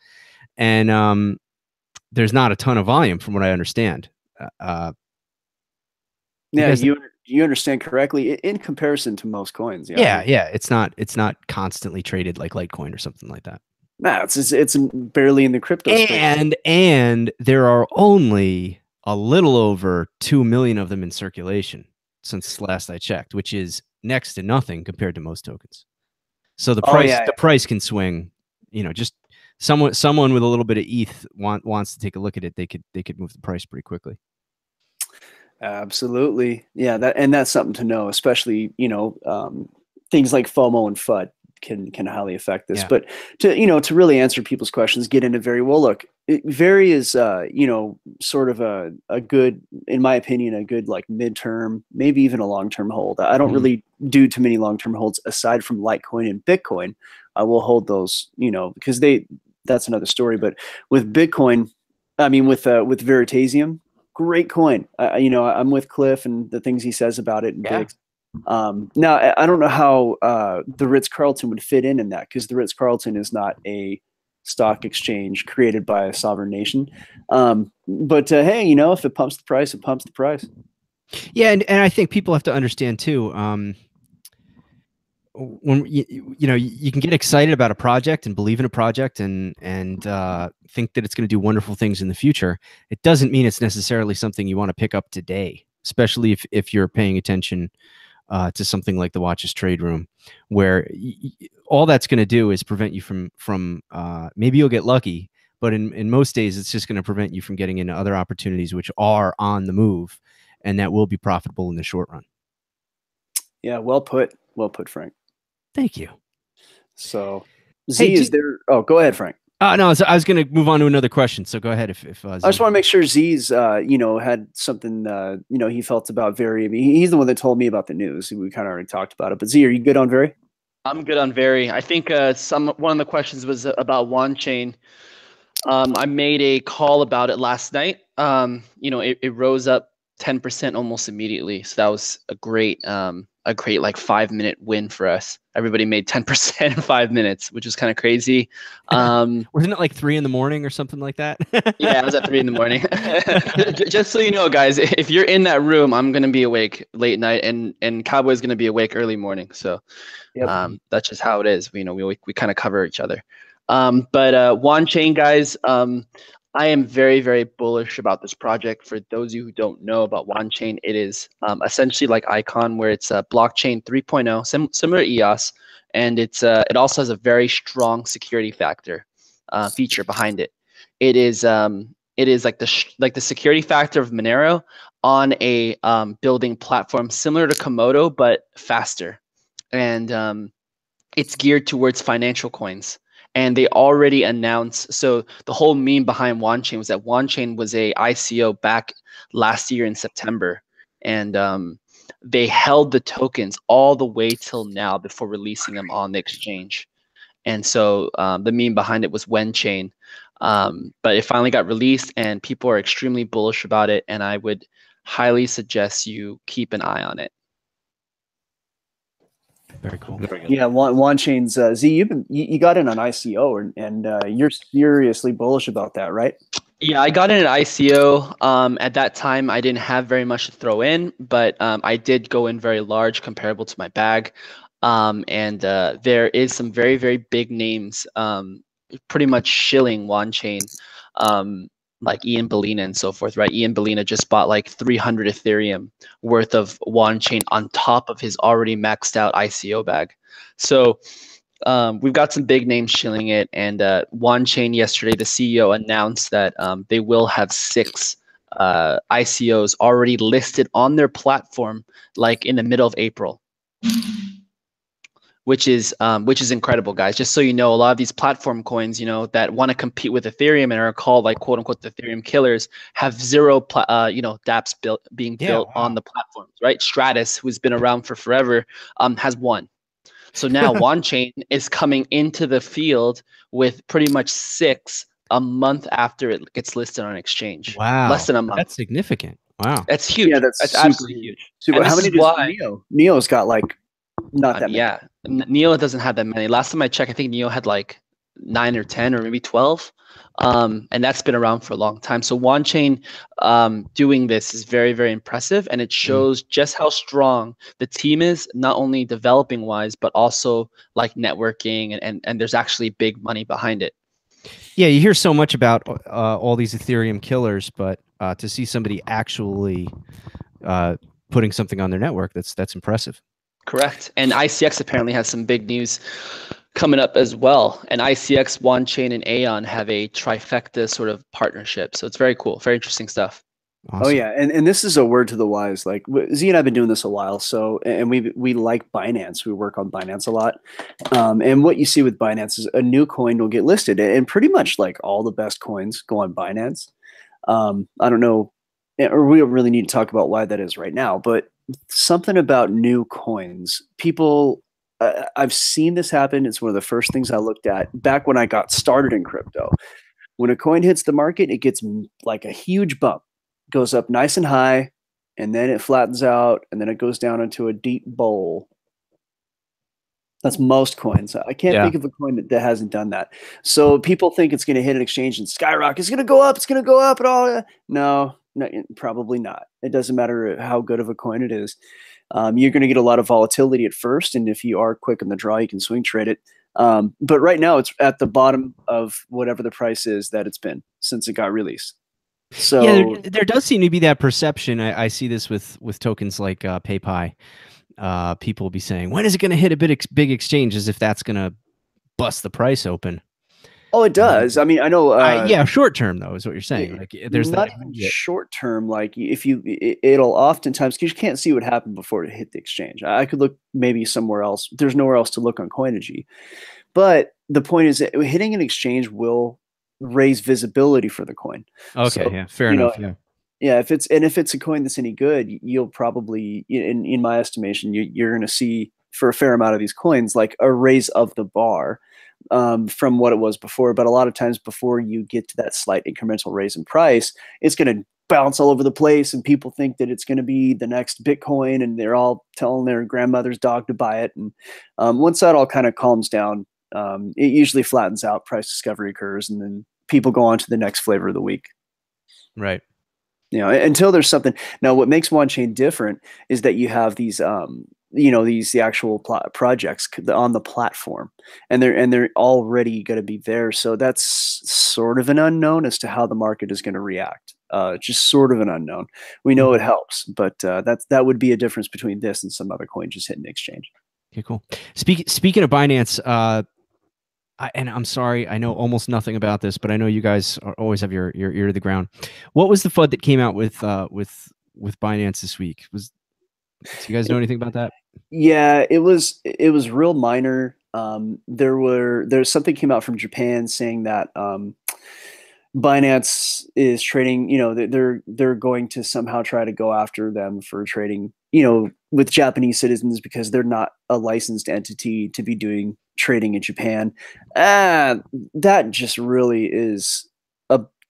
and there's not a ton of volume from what I understand. Yeah, you understand correctly in comparison to most coins. Yeah. It's not constantly traded like Litecoin or something like that. No, it's barely in the crypto space. And there are only a little over 2 million of them in circulation since last I checked, which is next to nothing compared to most tokens. So the price can swing. Just someone with a little bit of ETH wants to take a look at it. They could move the price pretty quickly. Absolutely. Yeah, that's something to know, especially, things like FOMO and FUD can highly affect this. Yeah. But to really answer people's questions, get into Very. Well, look, Very is sort of a good, in my opinion, a good like midterm, maybe even a long-term hold. I don't really do too many long-term holds aside from Litecoin and Bitcoin. I will hold those, because that's another story. But with Bitcoin, I mean with Veritasium, great coin. I'm with Cliff and the things he says about it. And now, I don't know how the Ritz-Carlton would fit in that, because the Ritz-Carlton is not a stock exchange created by a sovereign nation. But hey, if it pumps the price, it pumps the price. Yeah, and I think people have to understand too. When you can get excited about a project and believe in a project and think that it's going to do wonderful things in the future, it doesn't mean it's necessarily something you want to pick up today, especially if you're paying attention to something like the Watches Trade Room, where all that's going to do is prevent you from maybe you'll get lucky, but in most days it's just going to prevent you from getting into other opportunities which are on the move and that will be profitable in the short run. Yeah, well put, Frank. Thank you. So Z, is there? Oh, go ahead, Frank. No, so I was going to move on to another question. So go ahead. If I just want to make sure Z's, had something, he felt about Very. I mean, he's the one that told me about the news. We kind of already talked about it. But Z, are you good on Very? I'm good on Very. I think one of the questions was about WanChain. I made a call about it last night. It rose up 10% almost immediately. So that was a great like 5-minute win for us. Everybody made 10% in 5 minutes, which is kind of crazy. Wasn't it like 3 a.m. or something like that? Yeah, I was at 3 a.m. Just so you know, guys, if you're in that room, I'm going to be awake late night and Cowboy's going to be awake early morning. So that's just how it is. We kind of cover each other. But WanChain, guys, I am very, very bullish about this project. For those of you who don't know about WanChain, it is essentially like Icon, where it's a blockchain 3.0, similar to EOS, and it also has a very strong security feature behind it. It is like the security factor of Monero on a building platform similar to Komodo but faster, and it's geared towards financial coins. And they already announced, so the whole meme behind WanChain was that WanChain was a ICO back last year in September. And they held the tokens all the way till now before releasing them on the exchange. And so the meme behind it was WenChain. But it finally got released and people are extremely bullish about it. And I would highly suggest you keep an eye on it. Very cool. Very good. Yeah, Juan Chain's Z. You got in on ICO, and you're seriously bullish about that, right? Yeah, I got in at ICO. At that time, I didn't have very much to throw in, but I did go in very large comparable to my bag. And there is some very, very big names pretty much shilling Juan Chain, like Ian Bellina and so forth, right? Ian Bellina just bought like 300 Ethereum worth of Juan Chain on top of his already maxed out ICO bag. So we've got some big names shilling it, and Juan Chain yesterday, the CEO announced that they will have 6 ICOs already listed on their platform, like in the middle of April, which is incredible, guys. Just so you know, a lot of these platform coins, you know, that want to compete with Ethereum and are called like quote unquote the Ethereum killers, have zero dApps being built on the platforms, right? Stratus, who's been around for forever, has 1. So now Juan Chain is coming into the field with pretty much 6 a month after it gets listed on exchange. Wow. Less than a month. That's significant. Wow. That's huge. Yeah, that's absolutely huge. Super. How this many is does why Neo? Neo's got like not that many. Yeah, Neo doesn't have that many. Last time I checked, I think Neo had like 9 or 10 or maybe 12. And that's been around for a long time. So Juan Chain doing this is very, very impressive. And it shows just how strong the team is, not only developing wise, but also like networking. And there's actually big money behind it. Yeah, you hear so much about all these Ethereum killers, but to see somebody actually putting something on their network, that's impressive. Correct. And ICX apparently has some big news coming up as well. And ICX, Juan Chain, and Aeon have a trifecta sort of partnership. So it's very cool. Very interesting stuff. Awesome. Oh yeah, and this is a word to the wise. Like Z and I've been doing this a while, so and we like Binance. We work on Binance a lot, and what you see with Binance is a new coin will get listed, and pretty much like all the best coins go on Binance. I don't know, or we don't really need to talk about why that is right now, but something about new coins, people. I've seen this happen. It's one of the first things I looked at back when I got started in crypto. When a coin hits the market, it gets like a huge bump. Goes up nice and high, and then it flattens out, and then it goes down into a deep bowl. That's most coins. I can't think of a coin that hasn't done that. So people think it's going to hit an exchange and skyrocket. It's going to go up. It's going to go up. And all. No, probably not. It doesn't matter how good of a coin it is. You're going to get a lot of volatility at first, and if you are quick on the draw, you can swing trade it. But right now, it's at the bottom of whatever the price is that it's been since it got released. So yeah, there does seem to be that perception. I see this with tokens like PayPal. People will be saying, when is it going to hit a big exchange, as if that's going to bust the price open. Oh, it does. I mean, I know. Yeah, short term though is what you're saying. Like, there's not even short term. Like, if it'll oftentimes, because you can't see what happened before it hit the exchange. I could look maybe somewhere else. There's nowhere else to look on Coinigy. But the point is that hitting an exchange will raise visibility for the coin. Okay, so, yeah, fair enough. Yeah, if it's a coin that's any good, you'll probably, in my estimation, you're going to see for a fair amount of these coins like a raise of the bar from what it was before. But a lot of times before you get to that slight incremental raise in price, it's going to bounce all over the place, and people think that it's going to be the next Bitcoin, and they're all telling their grandmother's dog to buy it. And once that all kind of calms down, it usually flattens out, price discovery occurs, and then people go on to the next flavor of the week. Right. Until there's something. Now, what makes Juan Chain different is that you have these, the actual projects on the platform, and they're already going to be there. So that's sort of an unknown as to how the market is going to react. Just sort of an unknown. We know it helps, but that would be a difference between this and some other coin just hitting the exchange. Okay, cool. Speaking of Binance, and I'm sorry, I know almost nothing about this, but I know you guys always have your ear to the ground. What was the FUD that came out with Binance this week? Do you guys know anything about that? Yeah, it was real minor. There's something came out from Japan saying that Binance is trading, they're going to somehow try to go after them for trading, with Japanese citizens because they're not a licensed entity to be doing trading in Japan. That just really is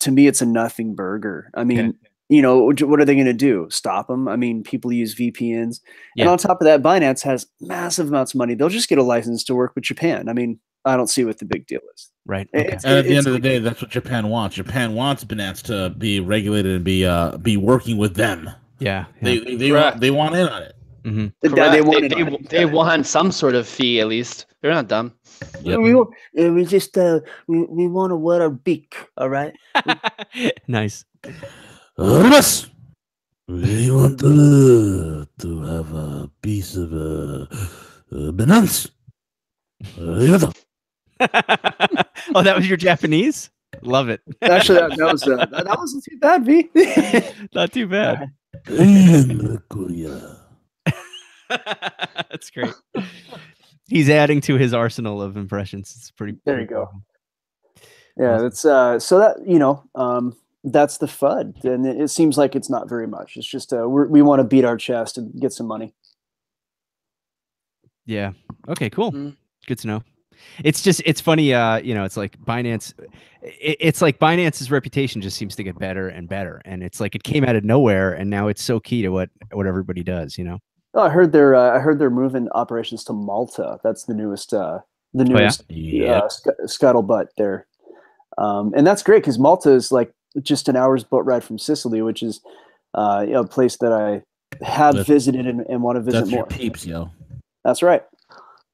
to me, it's a nothing burger. I mean, you know, what are they going to do? Stop them? I mean, people use VPNs. And on top of that, Binance has massive amounts of money. They'll just get a license to work with Japan. I mean, I don't see what the big deal is. Right. Okay. And at the end of the day, that's what Japan wants. Japan wants Binance to be regulated and be working with them. Yeah. They want in on it. Mm-hmm. They want some sort of fee at least. They're not dumb. Yep. We just we want to wear a beak. All right. Nice. Yes. We want to have a piece of Binance. Oh, that was your Japanese? Love it. Actually, that wasn't too bad, V. Not too bad. That's great. He's adding to his arsenal of impressions. It's pretty. There you go. Yeah, that's so that, you know, that's the FUD, and it seems like it's not very much. It's just we want to beat our chest and get some money. Yeah. Okay. Cool. Good to know. It's just, it's funny. You know, it's like Binance. It's like Binance's reputation just seems to get better and better, and it's like it came out of nowhere, and now it's so key to what everybody does. You know. Oh, I heard they're moving operations to Malta. That's the newest scuttlebutt there, and that's great because Malta is like just an hour's boat ride from Sicily, which is you know, a place that I have visited and want to visit more. That's your peeps, yo. That's right.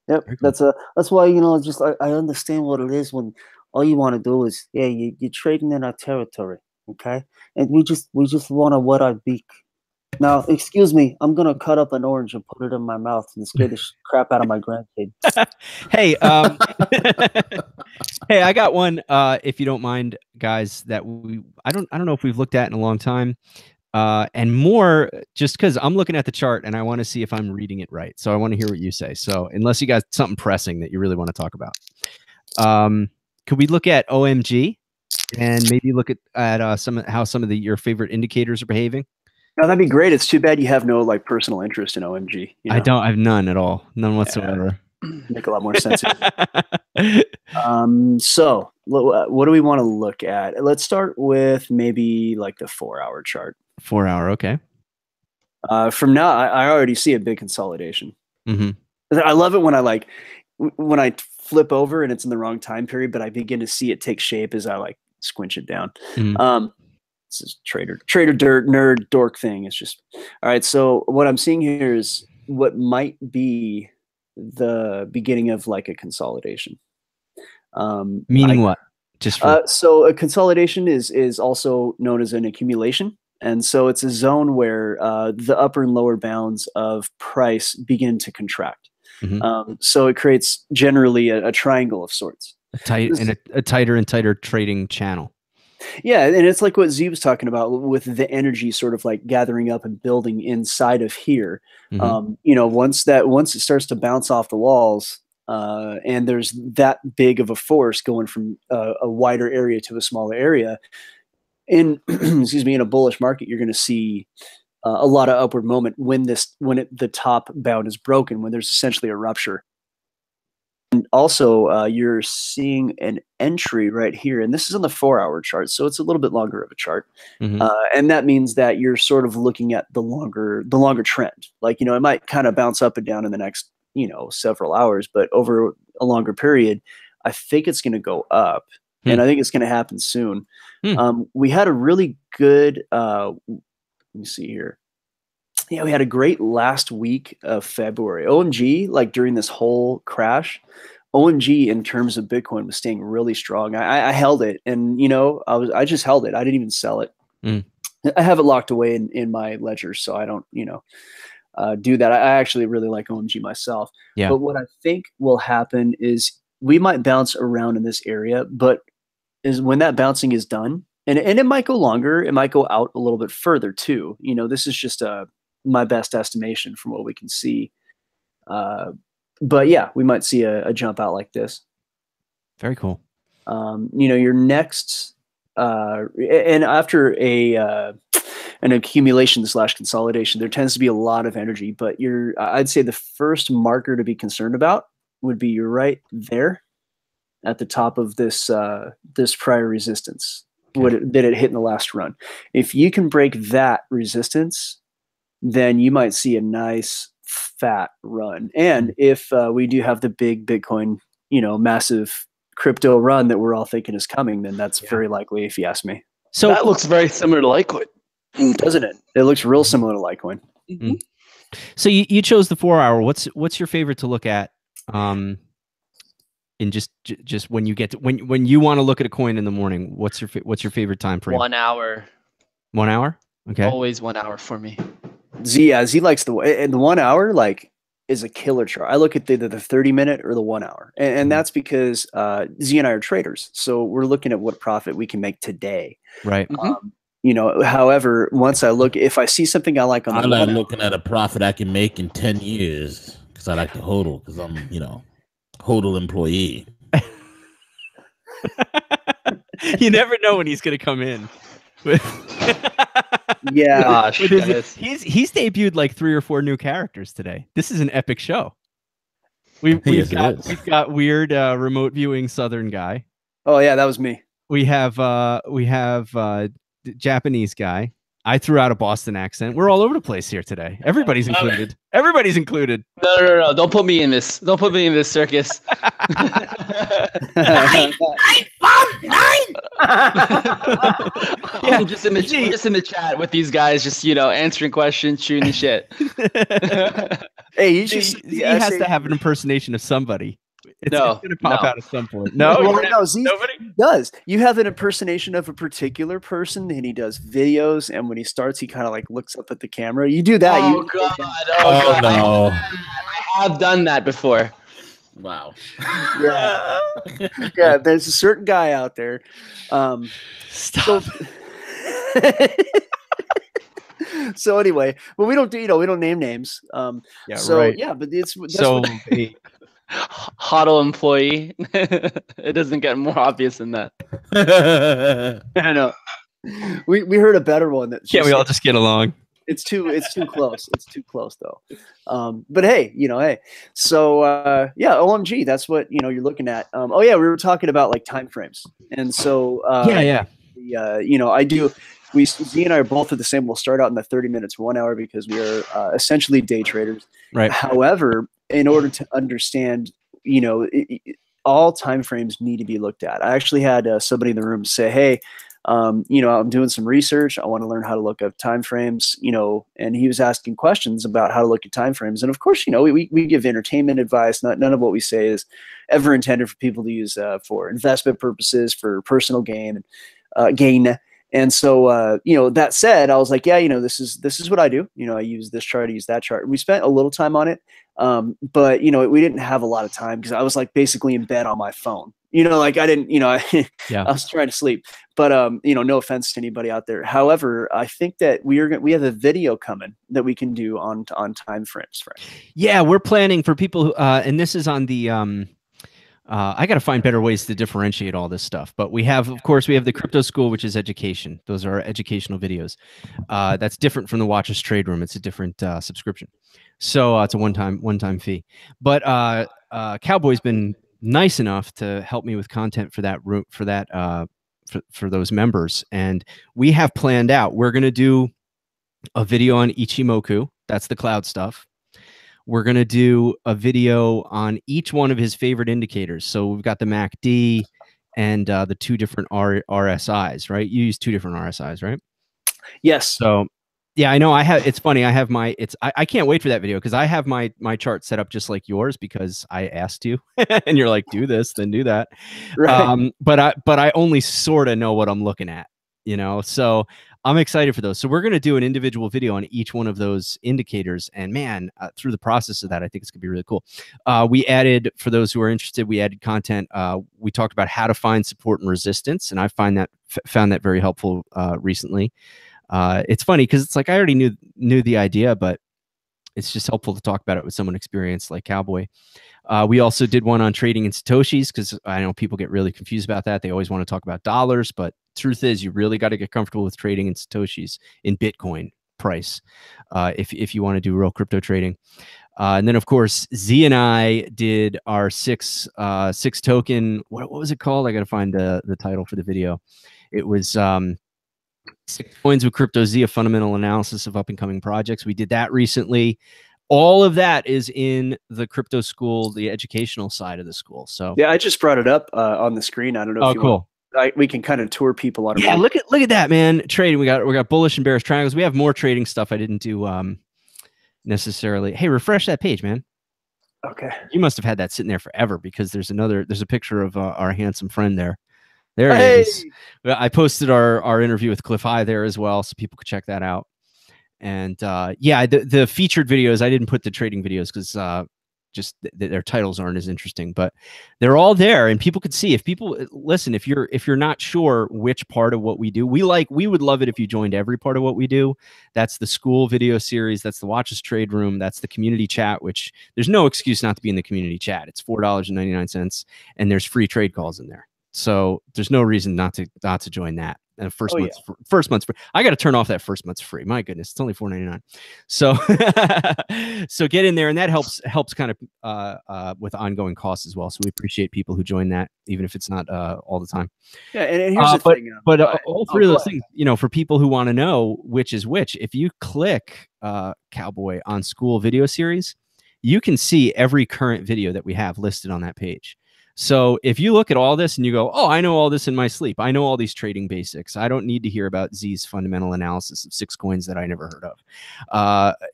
Yep. Cool. That's why, you know, just I understand what it is when all you want to do is, yeah, you're trading in our territory, okay, and we just want to wet our beak. Now, excuse me, I'm gonna cut up an orange and put it in my mouth and scare the crap out of my grandkid. Hey, hey, I got one. If you don't mind, guys, that I don't know if we've looked at in a long time, and more just because I'm looking at the chart and I want to see if I'm reading it right. So I want to hear what you say. So unless you got something pressing that you really want to talk about, could we look at OMG and maybe look at how some of your favorite indicators are behaving? No, that'd be great. It's too bad you have no like personal interest in OMG. You know? I have none at all. None whatsoever. Make a lot more sense. So what do we want to look at? Let's start with maybe like the 4-hour chart. 4 hour. Okay. From now, I already see a big consolidation. Mm-hmm. I love it when I flip over and it's in the wrong time period, but I begin to see it take shape as I like squinch it down. Mm-hmm. This is trader dirt nerd dork thing. It's just all right. So what I'm seeing here is what might be the beginning of like a consolidation. Meaning what? Just so a consolidation is also known as an accumulation, and so it's a zone where the upper and lower bounds of price begin to contract. Mm-hmm. So it creates generally a triangle of sorts. A tighter and tighter trading channel. Yeah, and it's like what Z was talking about with the energy sort of like gathering up and building inside of here. Mm-hmm. You know, once it starts to bounce off the walls, and there's that big of a force going from a wider area to a smaller area, in excuse me, in a bullish market, you're going to see a lot of upward moment when the top bound is broken, when there's essentially a rupture. And also, you're seeing an entry right here, and this is on the 4-hour chart, so it's a little bit longer of a chart. Mm-hmm. And that means that you're sort of looking at the longer trend. Like, you know, it might kind of bounce up and down in the next, you know, several hours, but over a longer period, I think it's going to go up, and I think it's going to happen soon. We had a really good, let me see here. Yeah, we had a great last week of February. OMG, like during this whole crash, OMG in terms of Bitcoin was staying really strong. I held it, and you know, I just held it. I didn't even sell it. I have it locked away in my ledger, so I don't, you know, do that. I actually really like OMG myself. Yeah. But what I think will happen is we might bounce around in this area, but is when that bouncing is done, and it might go longer, it might go out a little bit further too. You know, this is just my best estimation from what we can see. But yeah, we might see a jump out like this. Very cool. You know, your next, and after an accumulation / consolidation, there tends to be a lot of energy, but I'd say the first marker to be concerned about would be you're right there at the top of this prior resistance. did it hit in the last run. If you can break that resistance, then you might see a nice fat run. And if we do have the big Bitcoin, massive crypto run that we're all thinking is coming, then that's very likely, if you ask me. So that looks very similar to Litecoin, doesn't it? It looks real similar to Litecoin. Mm-hmm. So you chose the 4 hour. What's your favorite to look at? In just when you get to, when you want to look at a coin in the morning, what's your favorite time frame? 1 hour. 1 hour. Okay. Always 1 hour for me. Z likes the 1 hour, like, is a killer chart. I look at the 30-minute or the 1 hour, and that's because Z and I are traders, so we're looking at what profit we can make today. Right. However, once if I see something I like on the, I like looking at a profit I can make in 10 years because I like to HODL because I'm HODL employee. You never know when he's going to come in. Yeah. Gosh, he's debuted like 3 or 4 new characters today. This is an epic show. We've got weird remote viewing Southern guy. Oh yeah, that was me. We have Japanese guy. I threw out a Boston accent. We're all over the place here today. Everybody's included. Everybody's included. No. Don't put me in this. Don't put me in this circus. Nine. Yeah, just in the chat with these guys, just answering questions, shooting the shit. Hey, he has to have an impersonation of somebody. It's going to pop out at some point. Nobody does. You have an impersonation of a particular person, and he does videos. And when he starts, he kind of like looks up at the camera. You do that. Oh God! No! I have done that before. Wow. Yeah. Yeah. There's a certain guy out there. Stop. So anyway, but we don't name names. But HODL employee. It doesn't get more obvious than that. I know. We heard a better one that we all just get along. It's too close. It's too close though. But hey, So OMG, that's what you're looking at. We were talking about like time frames, and so Z and I are both at the same. We'll start out in the 30 minutes, 1 hour, because we are essentially day traders. Right. However, in order to understand, all time frames need to be looked at. I actually had somebody in the room say, "Hey, I'm doing some research. I want to learn how to look up time frames." And he was asking questions about how to look at time frames. And of course, we give entertainment advice. None of what we say is ever intended for people to use for investment purposes, for personal gain. And so, that said, I was like, this is what I do. I use this chart, I use that chart. We spent a little time on it. But we didn't have a lot of time because I was like basically in bed on my phone. I didn't, I was trying to sleep, but, no offense to anybody out there. However, I think that we have a video coming that we can do on time frames. Frank. Yeah, we're planning for people who, and this is on the, I got to find better ways to differentiate all this stuff. But of course, we have the crypto school, which is education. Those are educational videos. That's different from the Watch Us Trade Room. It's a different subscription. So it's a one-time fee. But Cowboy's been nice enough to help me with content for that room, for those members. And we have planned out, we're going to do a video on Ichimoku. That's the cloud stuff. We're going to do a video on each one of his favorite indicators. So we've got the MACD and the 2 different RSIs, right? You use 2 different RSIs, right? Yes. So yeah, I know it's funny. I have I can't wait for that video because I have my chart set up just like yours because I asked you and you're like, do this, then do that. Right. But I only sort of know what I'm looking at, so I'm excited for those. So we're going to do an individual video on each one of those indicators. And man, through the process of that, I think it's going to be really cool. We added, for those who are interested, we added content. We talked about how to find support and resistance. And I found that very helpful recently. It's funny because it's like I already knew the idea, but it's just helpful to talk about it with someone experienced like Cowboy. We also did one on trading in Satoshis because I know people get really confused about that. They always want to talk about dollars, but truth is you really got to get comfortable with trading in Satoshis in Bitcoin. price if you want to do real crypto trading. And then of course Z and I did our six token. What was it called? I got to find the title for the video. It was 6 Coins with Crypto Z, a fundamental analysis of up and coming projects. We did that recently. All of that is in the crypto school, the educational side of the school. So yeah, I just brought it up on the screen. I don't know if you cool. We can kind of tour people on. Yeah, look at that, man. Trading. We got bullish and bearish triangles. We have more trading stuff I didn't do necessarily. Hey, refresh that page, man. Okay. You must have had that sitting there forever because there's a picture of our handsome friend there. There Hey! it is. I posted our interview with Cliff High there as well, so people could check that out. And yeah, the featured videos, I didn't put the trading videos because just their titles aren't as interesting, but they're all there and people could see. If people listen, if you're not sure which part of what we do, we would love it if you joined every part of what we do. That's the school video series, that's the Watch Us Trade Room, that's the community chat, which there's no excuse not to be in the community chat. It's $4.99 and there's free trade calls in there. So there's no reason not to join that. And first month's free. I got to turn off that first month's free. My goodness, it's only $4.99. So so get in there, and that helps kind of with ongoing costs as well. So we appreciate people who join that, even if it's not all the time. Yeah, and here's the thing. But all three of those things, for people who want to know which is which, if you click Cowboy on school video series, you can see every current video that we have listed on that page. So if you look at all this and you go, oh, I know all this in my sleep. I know all these trading basics. I don't need to hear about Z's fundamental analysis of 6 coins that I never heard of.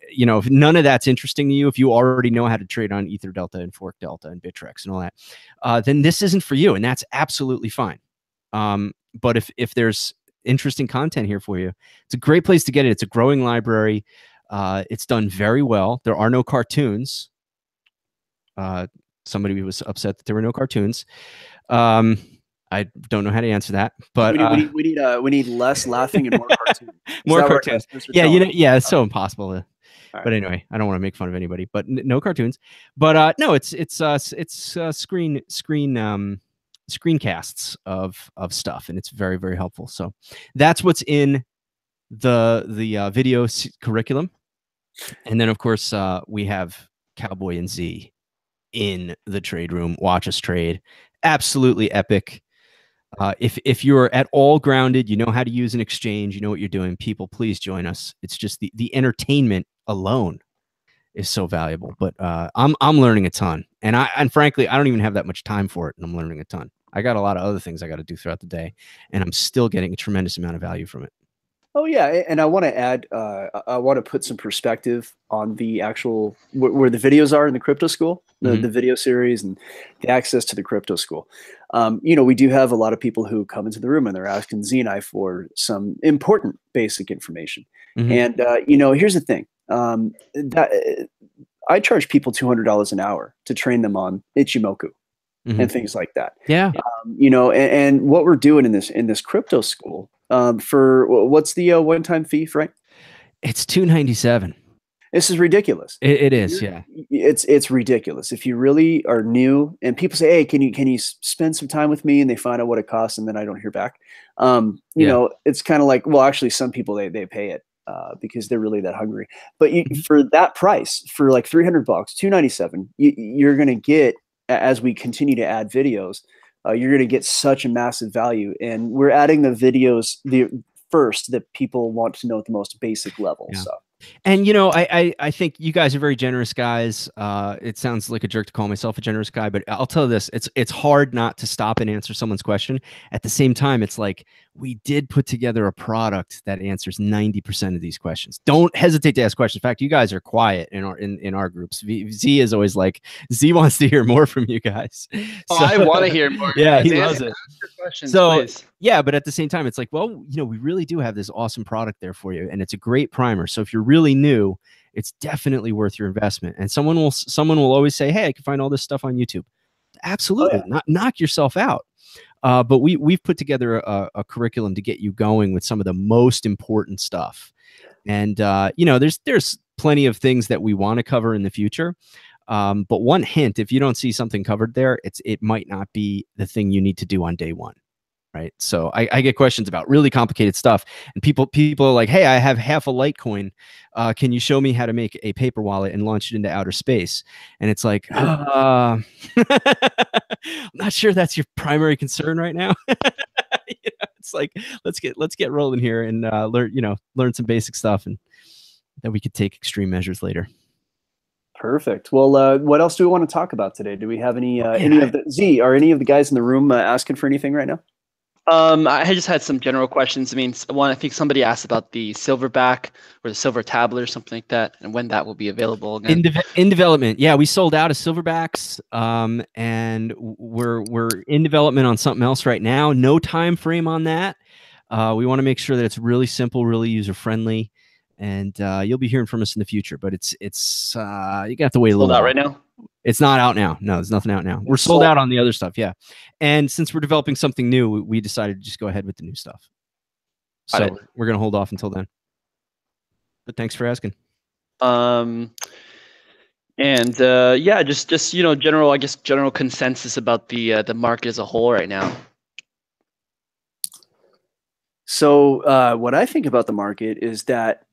If none of that's interesting to you, if you already know how to trade on Ether Delta and Fork Delta and Bittrex and all that, then this isn't for you. And that's absolutely fine. But if there's interesting content here for you, it's a great place to get it. It's a growing library. It's done very well. There are no cartoons. Somebody was upset that there were no cartoons. I don't know how to answer that, but we need less laughing and more cartoons. More cartoons. Yeah, it's so impossible. Right. But anyway, I don't want to make fun of anybody. But no cartoons. But no, it's screencasts of stuff, and it's very, very helpful. So that's what's in the video curriculum, and then of course we have Cowboy and Z in the trade room. Watch Us Trade. Absolutely epic. If you're at all grounded, you know how to use an exchange, you know what you're doing, people, please join us. It's just the entertainment alone is so valuable. But I'm learning a ton. And frankly, I don't even have that much time for it, and I'm learning a ton. I got a lot of other things I got to do throughout the day, and I'm still getting a tremendous amount of value from it. Oh yeah, and I want to add, I want to put some perspective on the actual where the videos are in the crypto school, the video series, and the access to the crypto school. We do have a lot of people who come into the room and they're asking Z and I for some important basic information. And here's the thing: that I charge people $200 an hour to train them on Ichimoku and things like that. Yeah, and what we're doing in this crypto school. For what's the one-time fee, Frank? It's $297. This is ridiculous. It is, yeah. It's ridiculous. If you really are new, and people say, "Hey, can you spend some time with me?" and they find out what it costs, and then I don't hear back. It's kind of like, well, actually, some people they pay it because they're really that hungry. But for that price, for like $300, $297, you're gonna get, as we continue to add videos. You're going to get such a massive value, and we're adding the videos first that people want to know at the most basic level. Yeah. So, and I think you guys are very generous guys. It sounds like a jerk to call myself a generous guy, but I'll tell you this: it's hard not to stop and answer someone's question. At the same time, it's like we did put together a product that answers 90% of these questions. Don't hesitate to ask questions. In fact, you guys are quiet in our groups. Z is always like, Z wants to hear more from you guys. Oh, so, I want to hear more. Yeah, he loves it. Questions, so please. Yeah, but at the same time, it's like, well, we really do have this awesome product there for you, and it's a great primer. So if you're really new, it's definitely worth your investment. And someone will always say, hey, I can find all this stuff on YouTube. Absolutely. Oh, yeah. Knock yourself out. But we've put together a curriculum to get you going with some of the most important stuff. And there's plenty of things that we want to cover in the future. But one hint, if you don't see something covered there, it might not be the thing you need to do on day one. right? So I get questions about really complicated stuff, and people are like, "Hey, I have half a Litecoin. Can you show me how to make a paper wallet and launch it into outer space?" And it's like, I'm not sure that's your primary concern right now. It's like, let's get rolling here and learn some basic stuff, and then we could take extreme measures later. Perfect. Well, what else do we want to talk about today? Do we have any of the are any of the guys in the room asking for anything right now? I just had some general questions. I mean, I think somebody asked about the silverback or the silver tablet or something like that, and when that will be available again. In development. Yeah, we sold out of silverbacks, and we're in development on something else right now. No time frame on that. We want to make sure that it's really simple, really user friendly, and you'll be hearing from us in the future. But it's you got to wait a little. Sold out right now. It's not out now. No, there's nothing out now. We're sold out on the other stuff. Yeah. And since we're developing something new, we decided to just go ahead with the new stuff. So we're going to hold off until then. But thanks for asking. Yeah, just general, I guess, general consensus about the market as a whole right now. So what I think about the market is that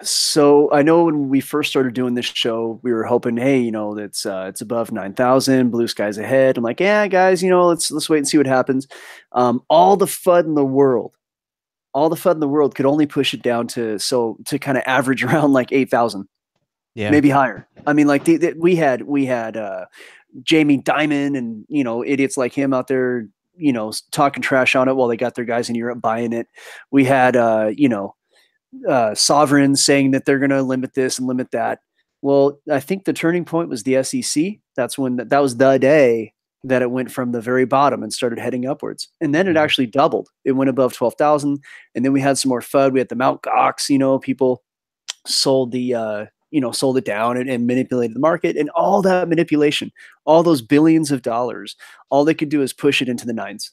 so I know when we first started doing this show, we were hoping, hey, it's above 9,000, blue skies ahead. I'm like, yeah, guys, let's wait and see what happens. All the FUD in the world could only push it down to kind of average around like 8,000, maybe higher. I mean, like we had Jamie Dimon and idiots like him out there, talking trash on it while they got their guys in Europe buying it. We had sovereigns saying that they're going to limit this and limit that. Well, I think the turning point was the SEC. That's when that was the day that it went from the very bottom and started heading upwards. And then it actually doubled. It went above 12,000. And then we had some more FUD. We had the Mt. Gox, people sold sold it down and manipulated the market, and all that manipulation, all those billions of dollars, all they could do is push it into the nines.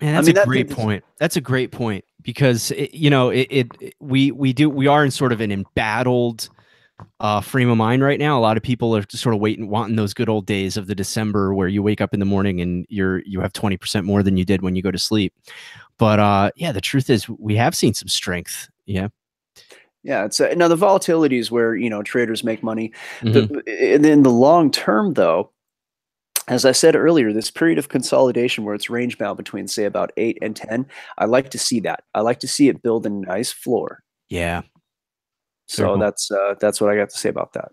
Man, that's a great point. That's a great point because we are in sort of an embattled frame of mind right now. A lot of people are just sort of wanting those good old days of the December where you wake up in the morning and you have 20% more than you did when you go to sleep. But the truth is we have seen some strength. Yeah. Yeah, it's now the volatility is where traders make money. And in the long term, though, as I said earlier, this period of consolidation where it's range bound between, say, about 8 and 10, I like to see that. I like to see it build a nice floor. Yeah. So cool. That's what I got to say about that.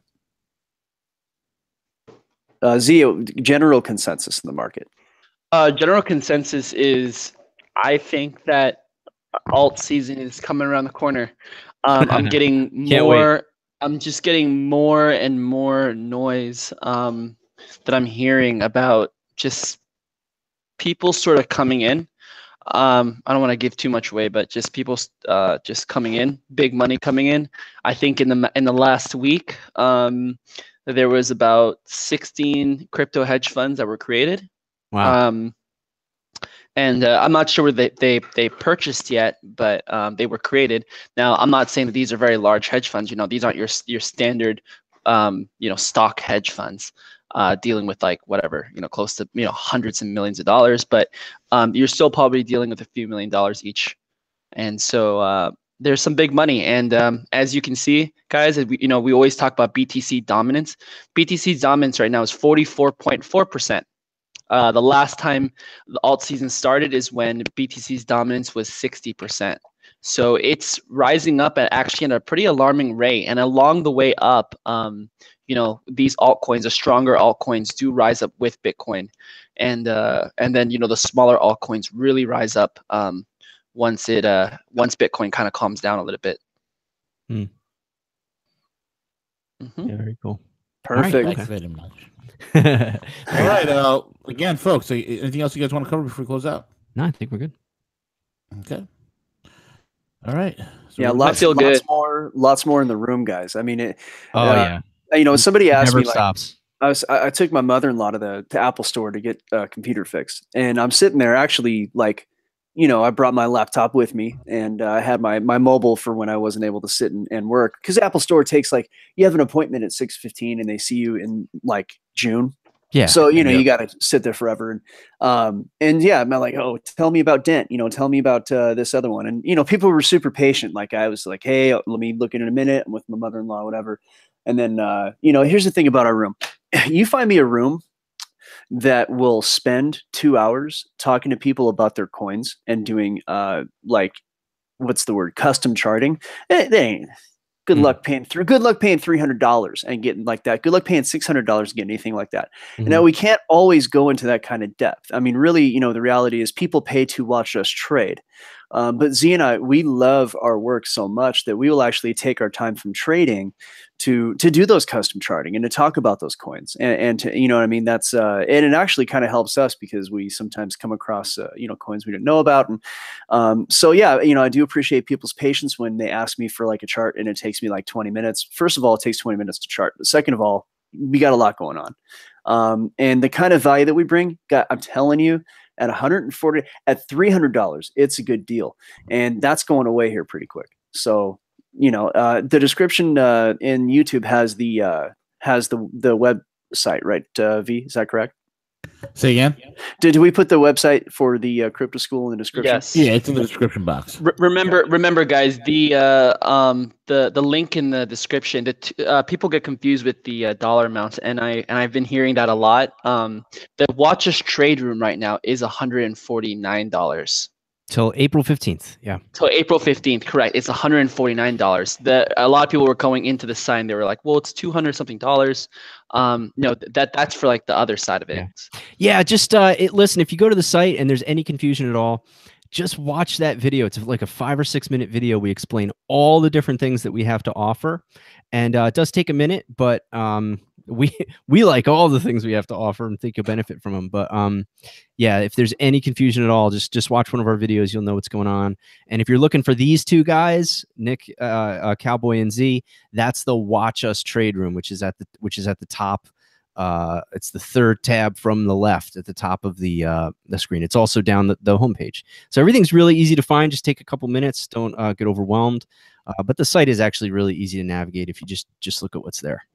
Zio, general consensus in the market. General consensus is, I think that alt season is coming around the corner. I'm getting more. I'm just getting more and more noise that I'm hearing about just people sort of coming in. I don't want to give too much away, but just people just coming in, big money coming in. I think in the last week, there was about 16 crypto hedge funds that were created. Wow. And I'm not sure where they purchased yet, but they were created. Now, I'm not saying that these are very large hedge funds. These aren't your standard, stock hedge funds dealing with like whatever, close to hundreds of millions of dollars. But you're still probably dealing with a few $1 million each. And so there's some big money. And as you can see, guys, we always talk about BTC dominance. BTC dominance right now is 44.4%. The last time the alt season started is when BTC's dominance was 60%. So it's rising up at actually at a pretty alarming rate. And along the way up, these altcoins, the stronger altcoins, do rise up with Bitcoin, and then the smaller altcoins really rise up once Bitcoin kind of calms down a little bit. Yeah, very cool. Perfect. Thanks very much. All right. Again, folks, anything else you guys want to cover before we close out? No, I think we're good. Okay. All right. So yeah, lots more in the room, guys. I mean, somebody asked never me, stops. I took my mother-in-law to the Apple store to get a computer fixed, and I'm sitting there actually like, I brought my laptop with me, and I had my mobile for when I wasn't able to sit and work, because Apple store takes like, you have an appointment at 6:15 and they see you in like June. Yeah. So, you know, you got to sit there forever. And yeah, I'm like, oh, tell me about Dent, you know, tell me about this other one. And, you know, people were super patient. Like I was like, hey, let me look in a minute. I'm with my mother-in-law, whatever. And then, you know, here's the thing about our room. You find me a room that will spend 2 hours talking to people about their coins and doing like, what's the word? Custom charting. They ain't. Good luck paying $300 and getting like that. Good luck paying $600 and getting anything like that. And now we can't always go into that kind of depth. I mean, really, you know, the reality is people pay to watch us trade. But Z and I, we love our work so much that we will actually take our time from trading to do those custom charting and to talk about those coins and to, you know what I mean? That's and it actually kind of helps us because we sometimes come across you know, coins we didn't know about. And so yeah, you know, I do appreciate people's patience when they ask me for like a chart and it takes me like 20 minutes. First of all, it takes 20 minutes to chart. But second of all, we got a lot going on. And the kind of value that we bring, I'm telling you, at $140, at $300, it's a good deal. And that's going away here pretty quick. So, you know, the description in YouTube has the website, right? V, is that correct? Say again? Did we put the website for the crypto school in the description? Yes. Yeah, it's in the description box. Remember, guys, the link in the description. People get confused with the dollar amounts, and I've been hearing that a lot. The Watch Us trade room right now is $149. Till April 15th. Yeah. Till April 15th, correct. It's $149. A lot of people were going into the sign. They were like, well, it's $200 something. No, that's for like the other side of it. Yeah, just listen, if you go to the site and there's any confusion at all, just watch that video. It's like a 5 or 6 minute video. We explain all the different things that we have to offer. And it does take a minute, but we like all the things we have to offer and think you'll benefit from them. But yeah, if there's any confusion at all, just watch one of our videos. You'll know what's going on. And if you're looking for these two guys, Nick, Cowboy, and Z, that's the Watch Us trade room, which is at the top. It's the third tab from the left at the top of the screen. It's also down the homepage. So everything's really easy to find. Just take a couple minutes. Don't get overwhelmed. But the site is actually really easy to navigate if you just look at what's there.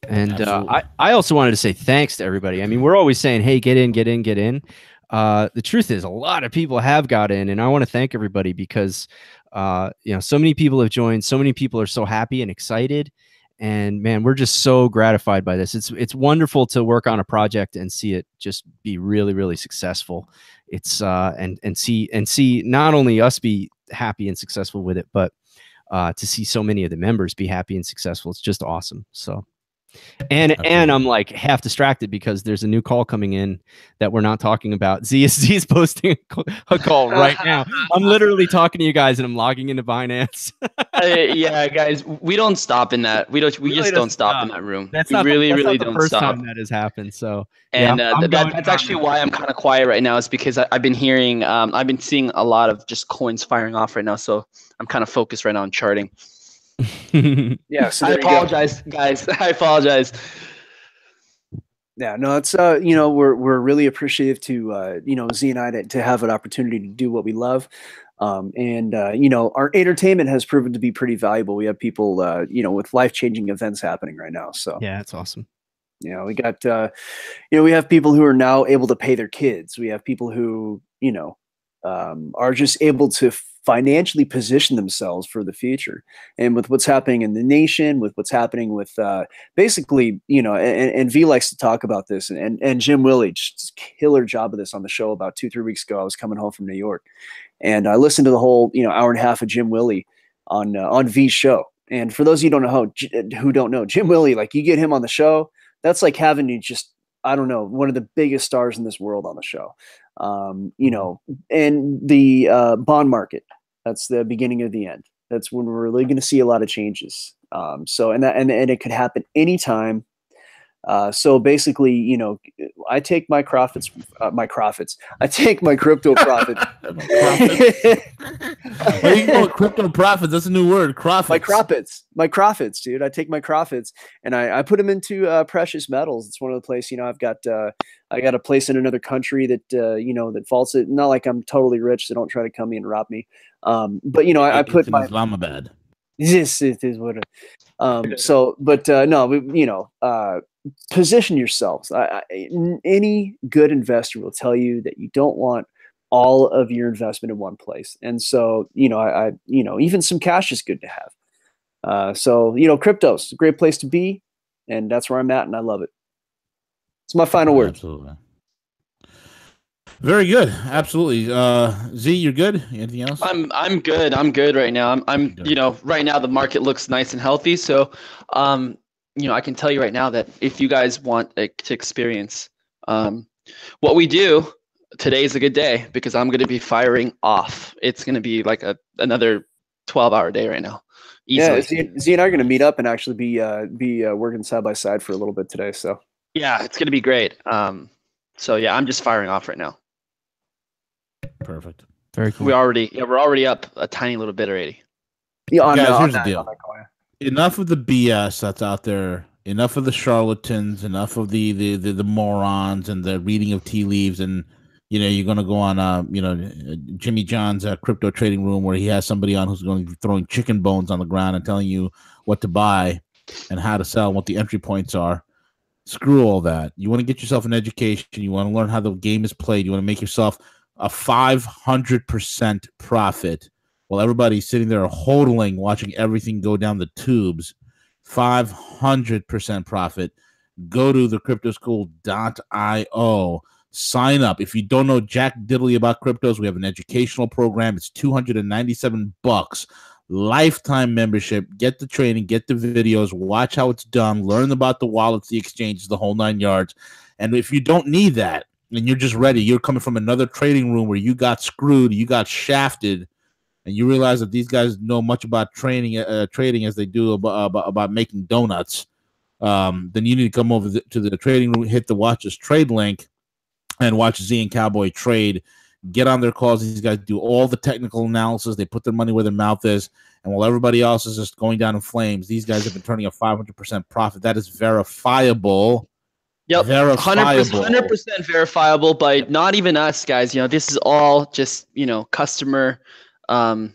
And I also wanted to say thanks to everybody. I mean, we're always saying, hey, get in, get in, get in. The truth is a lot of people have got in, and I want to thank everybody because, you know, so many people have joined. So many people are so happy and excited. And man, we're just so gratified by this. It's wonderful to work on a project and see it just be really, really successful. It's and see not only us be happy and successful with it, but to see so many of the members be happy and successful. It's just awesome. So. And I'm like half distracted because there's a new call coming in that we're not talking about. Z is posting a call right now. I'm literally talking to you guys and I'm logging into Binance. Yeah, guys, we don't stop in that. We just don't stop in that room. That's we not really the don't first stop. time that has happened. So and yeah, that's actually why I'm kind of quiet right now. Is because I've been hearing, I've been seeing a lot of just coins firing off right now. So I'm kind of focused right now on charting. Yeah, so I apologize, guys. I apologize. Yeah, no, it's you know, we're really appreciative to you know, Z and I to have an opportunity to do what we love. And you know, our entertainment has proven to be pretty valuable. We have people you know, with life-changing events happening right now. So yeah, that's awesome. You know, we got you know, we have people who are now able to pay their kids. We have people who, you know, are just able to financially position themselves for the future. And with what's happening in the nation, with what's happening with basically, you know, and V likes to talk about this, and Jim Willie, just killer job of this on the show about 2-3 weeks ago. I was coming home from New York and I listened to the whole, you know, hour and a half of Jim Willie on V's show. And for those of you who don't know, Jim Willie, like you get him on the show, that's like having just, I don't know, one of the biggest stars in this world on the show. You know, and the bond market, that's the beginning of the end. That's when we're really going to see a lot of changes. So, and it could happen anytime. So basically, you know, I take my profits, I take my crypto profits. You know, crypto profits, that's a new word. My profits, dude. I take my profits and I put them into precious metals. It's one of the places, you know, I got a place in another country that, you know, that faults it. Not like I'm totally rich, so don't try to come in and rob me. But you know, I put my Islamabad. This is what. So, but no, position yourselves. Any good investor will tell you that you don't want all of your investment in one place, and so even some cash is good to have. So crypto's a great place to be, and that's where I'm at, and I love it. It's my final word. Absolutely. Very good. Absolutely. Z, you're good. Anything else? I'm good. I'm good right now. I'm right now the market looks nice and healthy. So, I can tell you right now that if you guys want to experience what we do, today is a good day because I'm going to be firing off. It's going to be like another 12-hour day right now. Easily. Yeah, Z and I are going to meet up and actually be working side by side for a little bit today. So yeah, it's going to be great. So yeah, I'm just firing off right now. Perfect. Very cool. We're already up a tiny little bit already. Yeah, guys, here's the deal. Enough of the BS that's out there. Enough of the charlatans. Enough of the morons and the reading of tea leaves. And you're going to go on Jimmy John's crypto trading room where he has somebody on who's going to be throwing chicken bones on the ground and telling you what to buy and how to sell and what the entry points are. Screw all that. You want to get yourself an education. You want to learn how the game is played. You want to make yourself a 500% profit while everybody's sitting there hodling, watching everything go down the tubes. 500% profit. Go to thecryptoschool.io. Sign up. If you don't know jack diddly about cryptos, we have an educational program. It's $297. Lifetime membership. Get the training, get the videos, watch how it's done, learn about the wallets, the exchanges, the whole 9 yards. And if you don't need that, and you're just ready, you're coming from another trading room where you got screwed, you got shafted, and you realize that these guys know much about trading as they do about making donuts, then you need to come over to the trading room, hit the Watch Us Trade link, and watch Z and Cowboy trade. Get on their calls. These guys do all the technical analysis. They put their money where their mouth is, and while everybody else is just going down in flames, these guys have been turning a 500% profit. That is verifiable. Yep, 100% verifiable, but not even us, guys. This is all just customer, I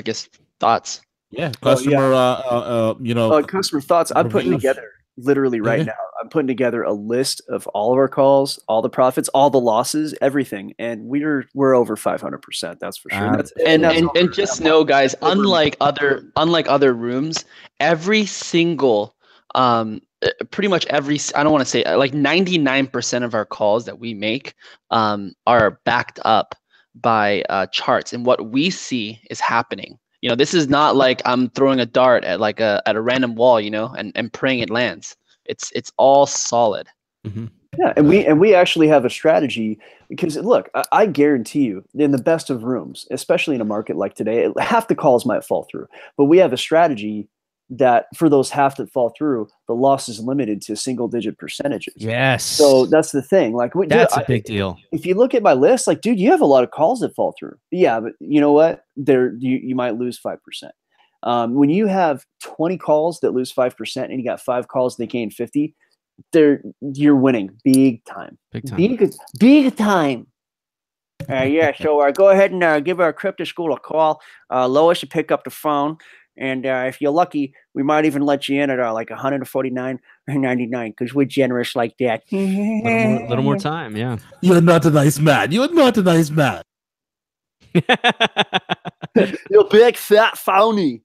guess, thoughts. Yeah, customer. Customer thoughts. I'm putting together literally right now. I'm putting together a list of all of our calls, all the profits, all the losses, everything, and we're over 500%. That's for sure. And just know, guys, unlike other rooms, every single pretty much every, I don't want to say like 99% of our calls that we make are backed up by charts, and what we see is happening. This is not like I'm throwing a dart at a random wall, and praying it lands. It's all solid. Mm-hmm. Yeah, and we actually have a strategy because look, I guarantee you, in the best of rooms, especially in a market like today, half the calls might fall through, but we have a strategy that for those half that fall through, the loss is limited to single-digit percentages. Yes. So that's the thing. That's a big deal. If you look at my list, dude, you have a lot of calls that fall through. Yeah, but you know what? You might lose 5%. When you have 20 calls that lose 5% and you got 5 calls they gain 50, you're winning big time. Big time. Big time. Yeah. So go ahead and give our crypto school a call. Lois will pick up the phone. And if you're lucky, we might even let you in at like $149.99 because we're generous like that. A little more time, yeah. You're not a nice man. You're not a nice man. You're big fat phony.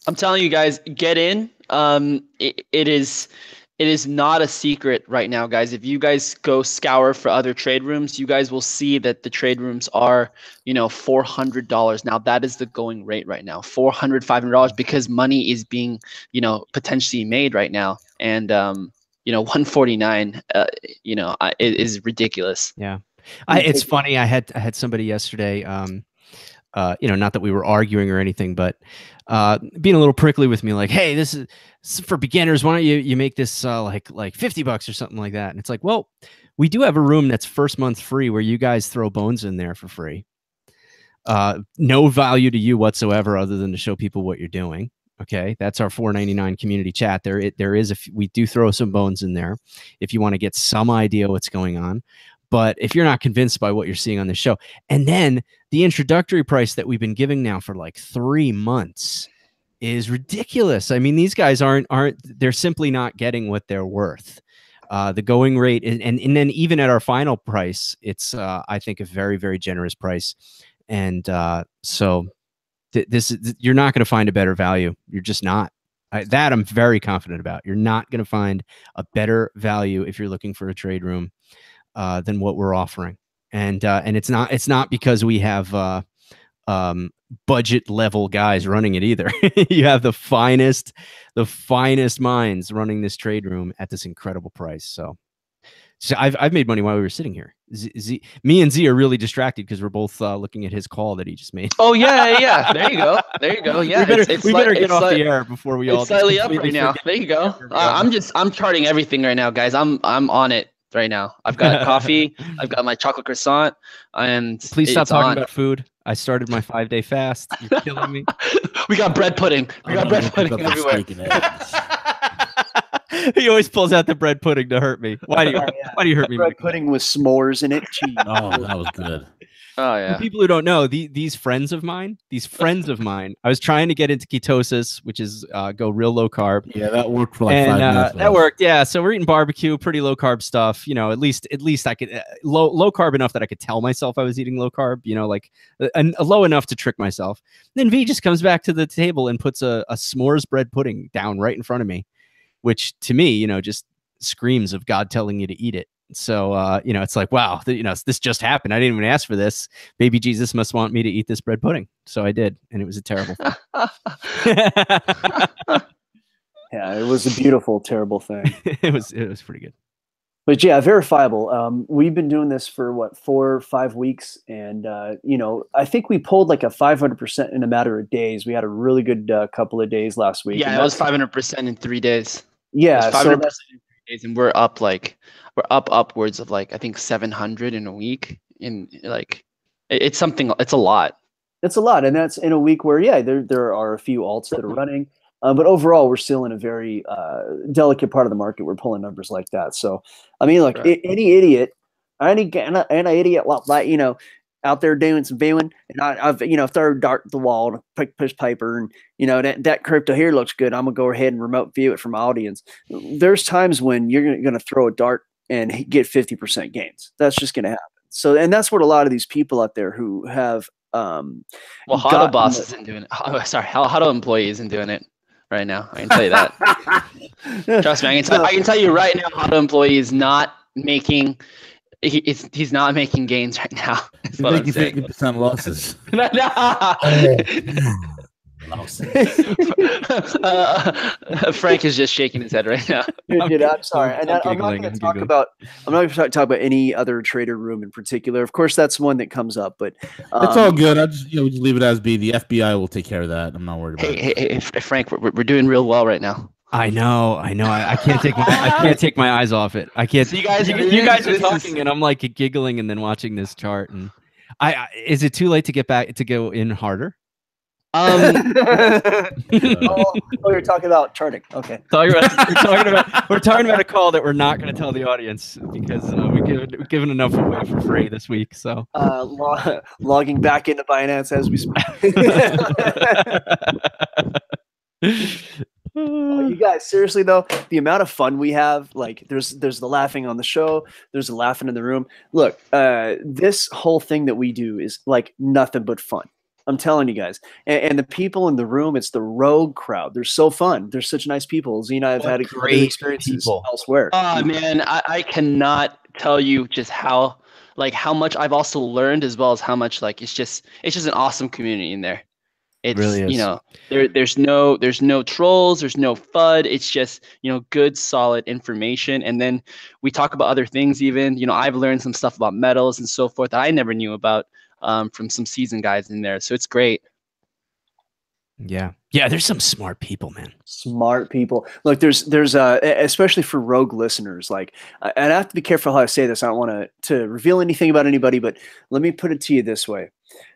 I'm telling you guys, get in. It is not a secret right now, guys. If you guys go scour for other trade rooms, you guys will see that the trade rooms are, $400. Now that is the going rate right now, $400, $500, because money is being, potentially made right now. And, 149, is ridiculous. Yeah. It's funny. I had somebody yesterday, not that we were arguing or anything, but being a little prickly with me, like, hey, this is for beginners. Why don't you make this like $50 or something like that? And it's like, well, we do have a room that's first month free where you guys throw bones in there for free. No value to you whatsoever other than to show people what you're doing. Okay, that's our $4.99 community chat. We do throw some bones in there if you want to get some idea what's going on. But if you're not convinced by what you're seeing on the show, and then the introductory price that we've been giving now for like 3 months is ridiculous. I mean, these guys they're simply not getting what they're worth. The going rate, and then even at our final price, it's I think a very, very generous price. And so you're not going to find a better value. You're just not. That I'm very confident about. You're not going to find a better value if you're looking for a trade room than what we're offering. And it's not because we have budget level guys running it either. You have the finest minds running this trade room at this incredible price. So I've made money while we were sitting here. Me and Z are really distracted because we're both looking at his call that he just made. Oh yeah. There you go. Yeah, we better get off the air before we all. It's slightly up right now. There you go. I'm charting everything right now, guys. I'm on it right now. I've got coffee. I've got my chocolate croissant, and please stop talking about food. I started my 5-day fast. You're killing me. We got bread pudding. We got bread pudding everywhere. He always pulls out the bread pudding to hurt me. Why do you hurt me? Bread pudding with s'mores in it. Cheese. Oh, that was good. Oh yeah. For people who don't know, these friends of mine, I was trying to get into ketosis, which is go real low carb. Yeah, that worked for like 5 minutes. That worked. Yeah, so we're eating barbecue, pretty low carb stuff. You know, at least I could low carb enough that I could tell myself I was eating low carb. You know, like low enough to trick myself. Then V just comes back to the table and puts a s'mores bread pudding down right in front of me, which to me, you know, just screams of God telling you to eat it. So, you know, it's like, wow, this just happened. I didn't even ask for this. Baby Jesus must want me to eat this bread pudding. So I did. And it was a terrible thing. Yeah, it was a beautiful, terrible thing. It was pretty good. But yeah, verifiable. We've been doing this for 4 or 5 weeks. And, you know, I think we pulled like a 500% in a matter of days. We had a really good couple of days last week. Yeah, it was 500% in 3 days. Yeah. 500% in 3 days. And we're up upwards of like, I think 700 in a week. In like, it's a lot. It's a lot. And that's in a week where, yeah, there are a few alts that are running. But overall, we're still in a very delicate part of the market. We're pulling numbers like that. So, I mean, look, any idiot, any idiot like, you know, out there doing some viewing, and I've you know, throw a dart at the wall to push paper, and you know that crypto here looks good. I'm gonna go ahead and remote view it from my audience. There's times when you're gonna throw a dart and get 50% gains. That's just gonna happen. So, and that's what a lot of these people out there who have well, HODL boss isn't doing it. Oh, sorry, HODL employee isn't doing it right now. I can tell you that. Trust me, I can tell you right now, HODL employee is not making. He's not making gains right now. He's making 50% losses. Frank is just shaking his head right now. Dude, I'm sorry. And I'm not going to talk about any other trader room in particular. Of course, that's one that comes up, but it's all good. I just we just leave it as be. The FBI will take care of that. I'm not worried about it. Hey, Frank, we're doing real well right now. I know. I can't take my eyes off it. I can't. So you guys are talking, and I'm like giggling, and then watching this chart. And is it too late to get back to go in harder? You're talking about charting. Okay. We're talking about a call that we're not going to tell the audience because we've given enough away for free this week. So logging back into Binance as we speak. Oh, you guys, seriously though, the amount of fun we have, like there's the laughing on the show, there's the laughing in the room. Look, this whole thing that we do is like nothing but fun. I'm telling you guys, and the people in the room, it's the Rogue crowd. They're so fun. They're such nice people. Zena, I've had great experiences elsewhere. Oh man, I cannot tell you just how much I've also learned, as well as how much it's just an awesome community in there. It's really is. You know, there's no trolls, there's no FUD. It's just, you know, good, solid information. And then we talk about other things even. You know, I've learned some stuff about metals and so forth that I never knew about from some seasoned guys in there. So it's great. Yeah. Yeah, there's some smart people, man. Smart people. Look, there's especially for Rogue listeners, like, and I have to be careful how I say this. I don't want to reveal anything about anybody, but let me put it to you this way.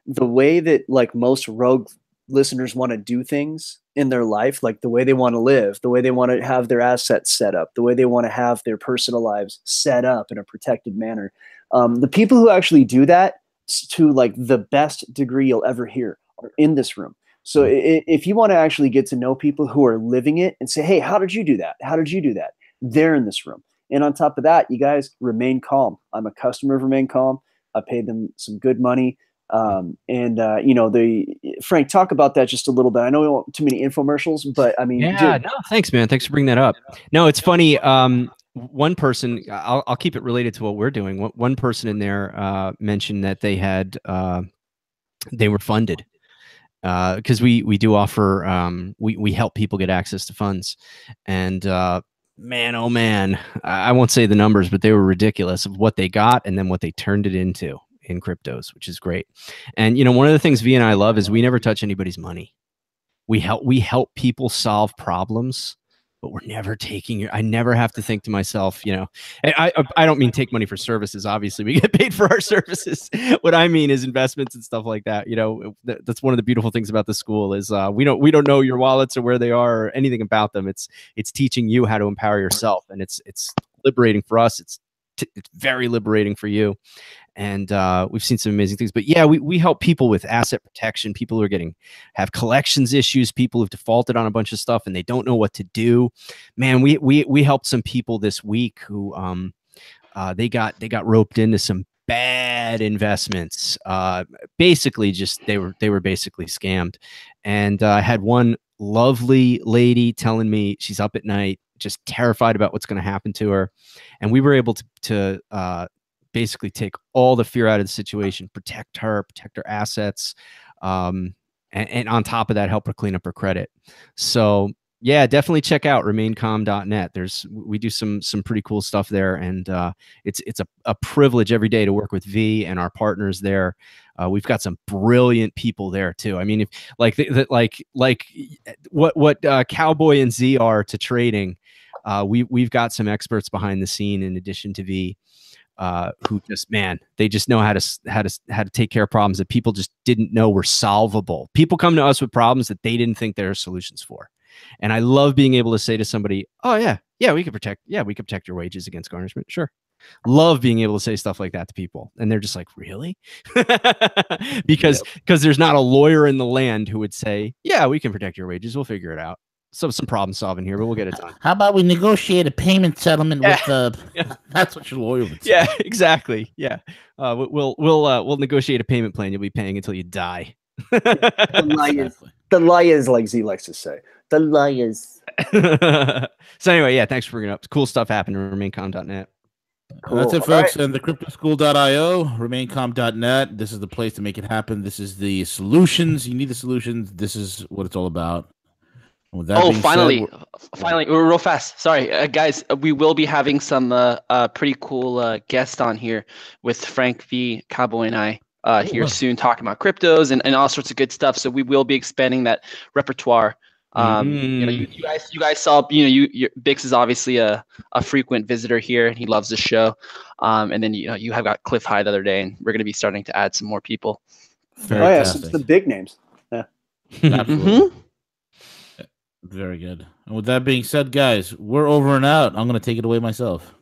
The way that like most Rogue listeners want to do things in their life, like the way they want to live, the way they want to have their assets set up, the way they want to have their personal lives set up in a protected manner. The people who actually do that to like the best degree you'll ever hear are in this room. So if you want to actually get to know people who are living it and say, hey, how did you do that? How did you do that? They're in this room. And on top of that, you guys remain calm. I'm a customer of Remain Calm. I paid them some good money. Frank, talk about that just a little bit. I know we don't want too many infomercials, but I mean, yeah, no, thanks, man. Thanks for bringing that up. No, it's funny. One person, I'll keep it related to what we're doing. One person in there mentioned that they had, they were funded because we do offer, we help people get access to funds, and man, oh man, I won't say the numbers, but they were ridiculous of what they got and then what they turned it into in cryptos, which is great. And one of the things V and I love is we never touch anybody's money. We help people solve problems, but we're never taking I never have to think to myself, I don't mean take money for services. Obviously we get paid for our services. What I mean is investments and stuff like that. That's one of the beautiful things about the school is we don't know your wallets or where they are or anything about them. It's teaching you how to empower yourself, and it's liberating for us. It's very liberating for you. And we've seen some amazing things. But yeah, we help people with asset protection, people who are have collections issues, people who've defaulted on a bunch of stuff and they don't know what to do. Man, we helped some people this week who they got roped into some bad investments. Basically just they were basically scammed. And I had one lovely lady telling me she's up at night, just terrified about what's going to happen to her. And we were able to basically take all the fear out of the situation, protect her assets, and on top of that, help her clean up her credit. So yeah, definitely check out remaincalm.net. We do some pretty cool stuff there, and it's a privilege every day to work with V and our partners there. We've got some brilliant people there too. I mean, if what Cowboy and Z are to trading, we've got some experts behind the scene in addition to V. Who they just know how to take care of problems that people just didn't know were solvable. People come to us with problems that they didn't think there are solutions for. And I love being able to say to somebody, oh yeah, we could protect your wages against garnishment. Sure. Love being able to say stuff like that to people. And they're just like, really? because there's not a lawyer in the land who would say, yeah, we can protect your wages. We'll figure it out. So some problem solving here, but we'll get it done. How about we negotiate a payment settlement with the? That's what your lawyer would say. Yeah, exactly. Yeah, we'll negotiate a payment plan. You'll be paying until you die. The liars, like Z likes to say, the liars. So anyway, yeah, thanks for bringing it up. Cool stuff happened on remaincalm.net. Cool. That's it, folks. And the cryptoschool.io, remaincalm.net. This is the place to make it happen. This is the solutions. You need the solutions. This is what it's all about. Finally, we're real fast. Sorry, guys, we will be having some pretty cool guests on here with Frank V, Cowboy, and I here soon, talking about cryptos and all sorts of good stuff. So we will be expanding that repertoire. You guys saw, Bix is obviously a frequent visitor here, and he loves the show. And then you have got Cliff High the other day, and we're going to be starting to add some more people. So it's the big names. Yeah. Absolutely. Very good. And with that being said, guys, we're over and out. I'm going to take it away myself.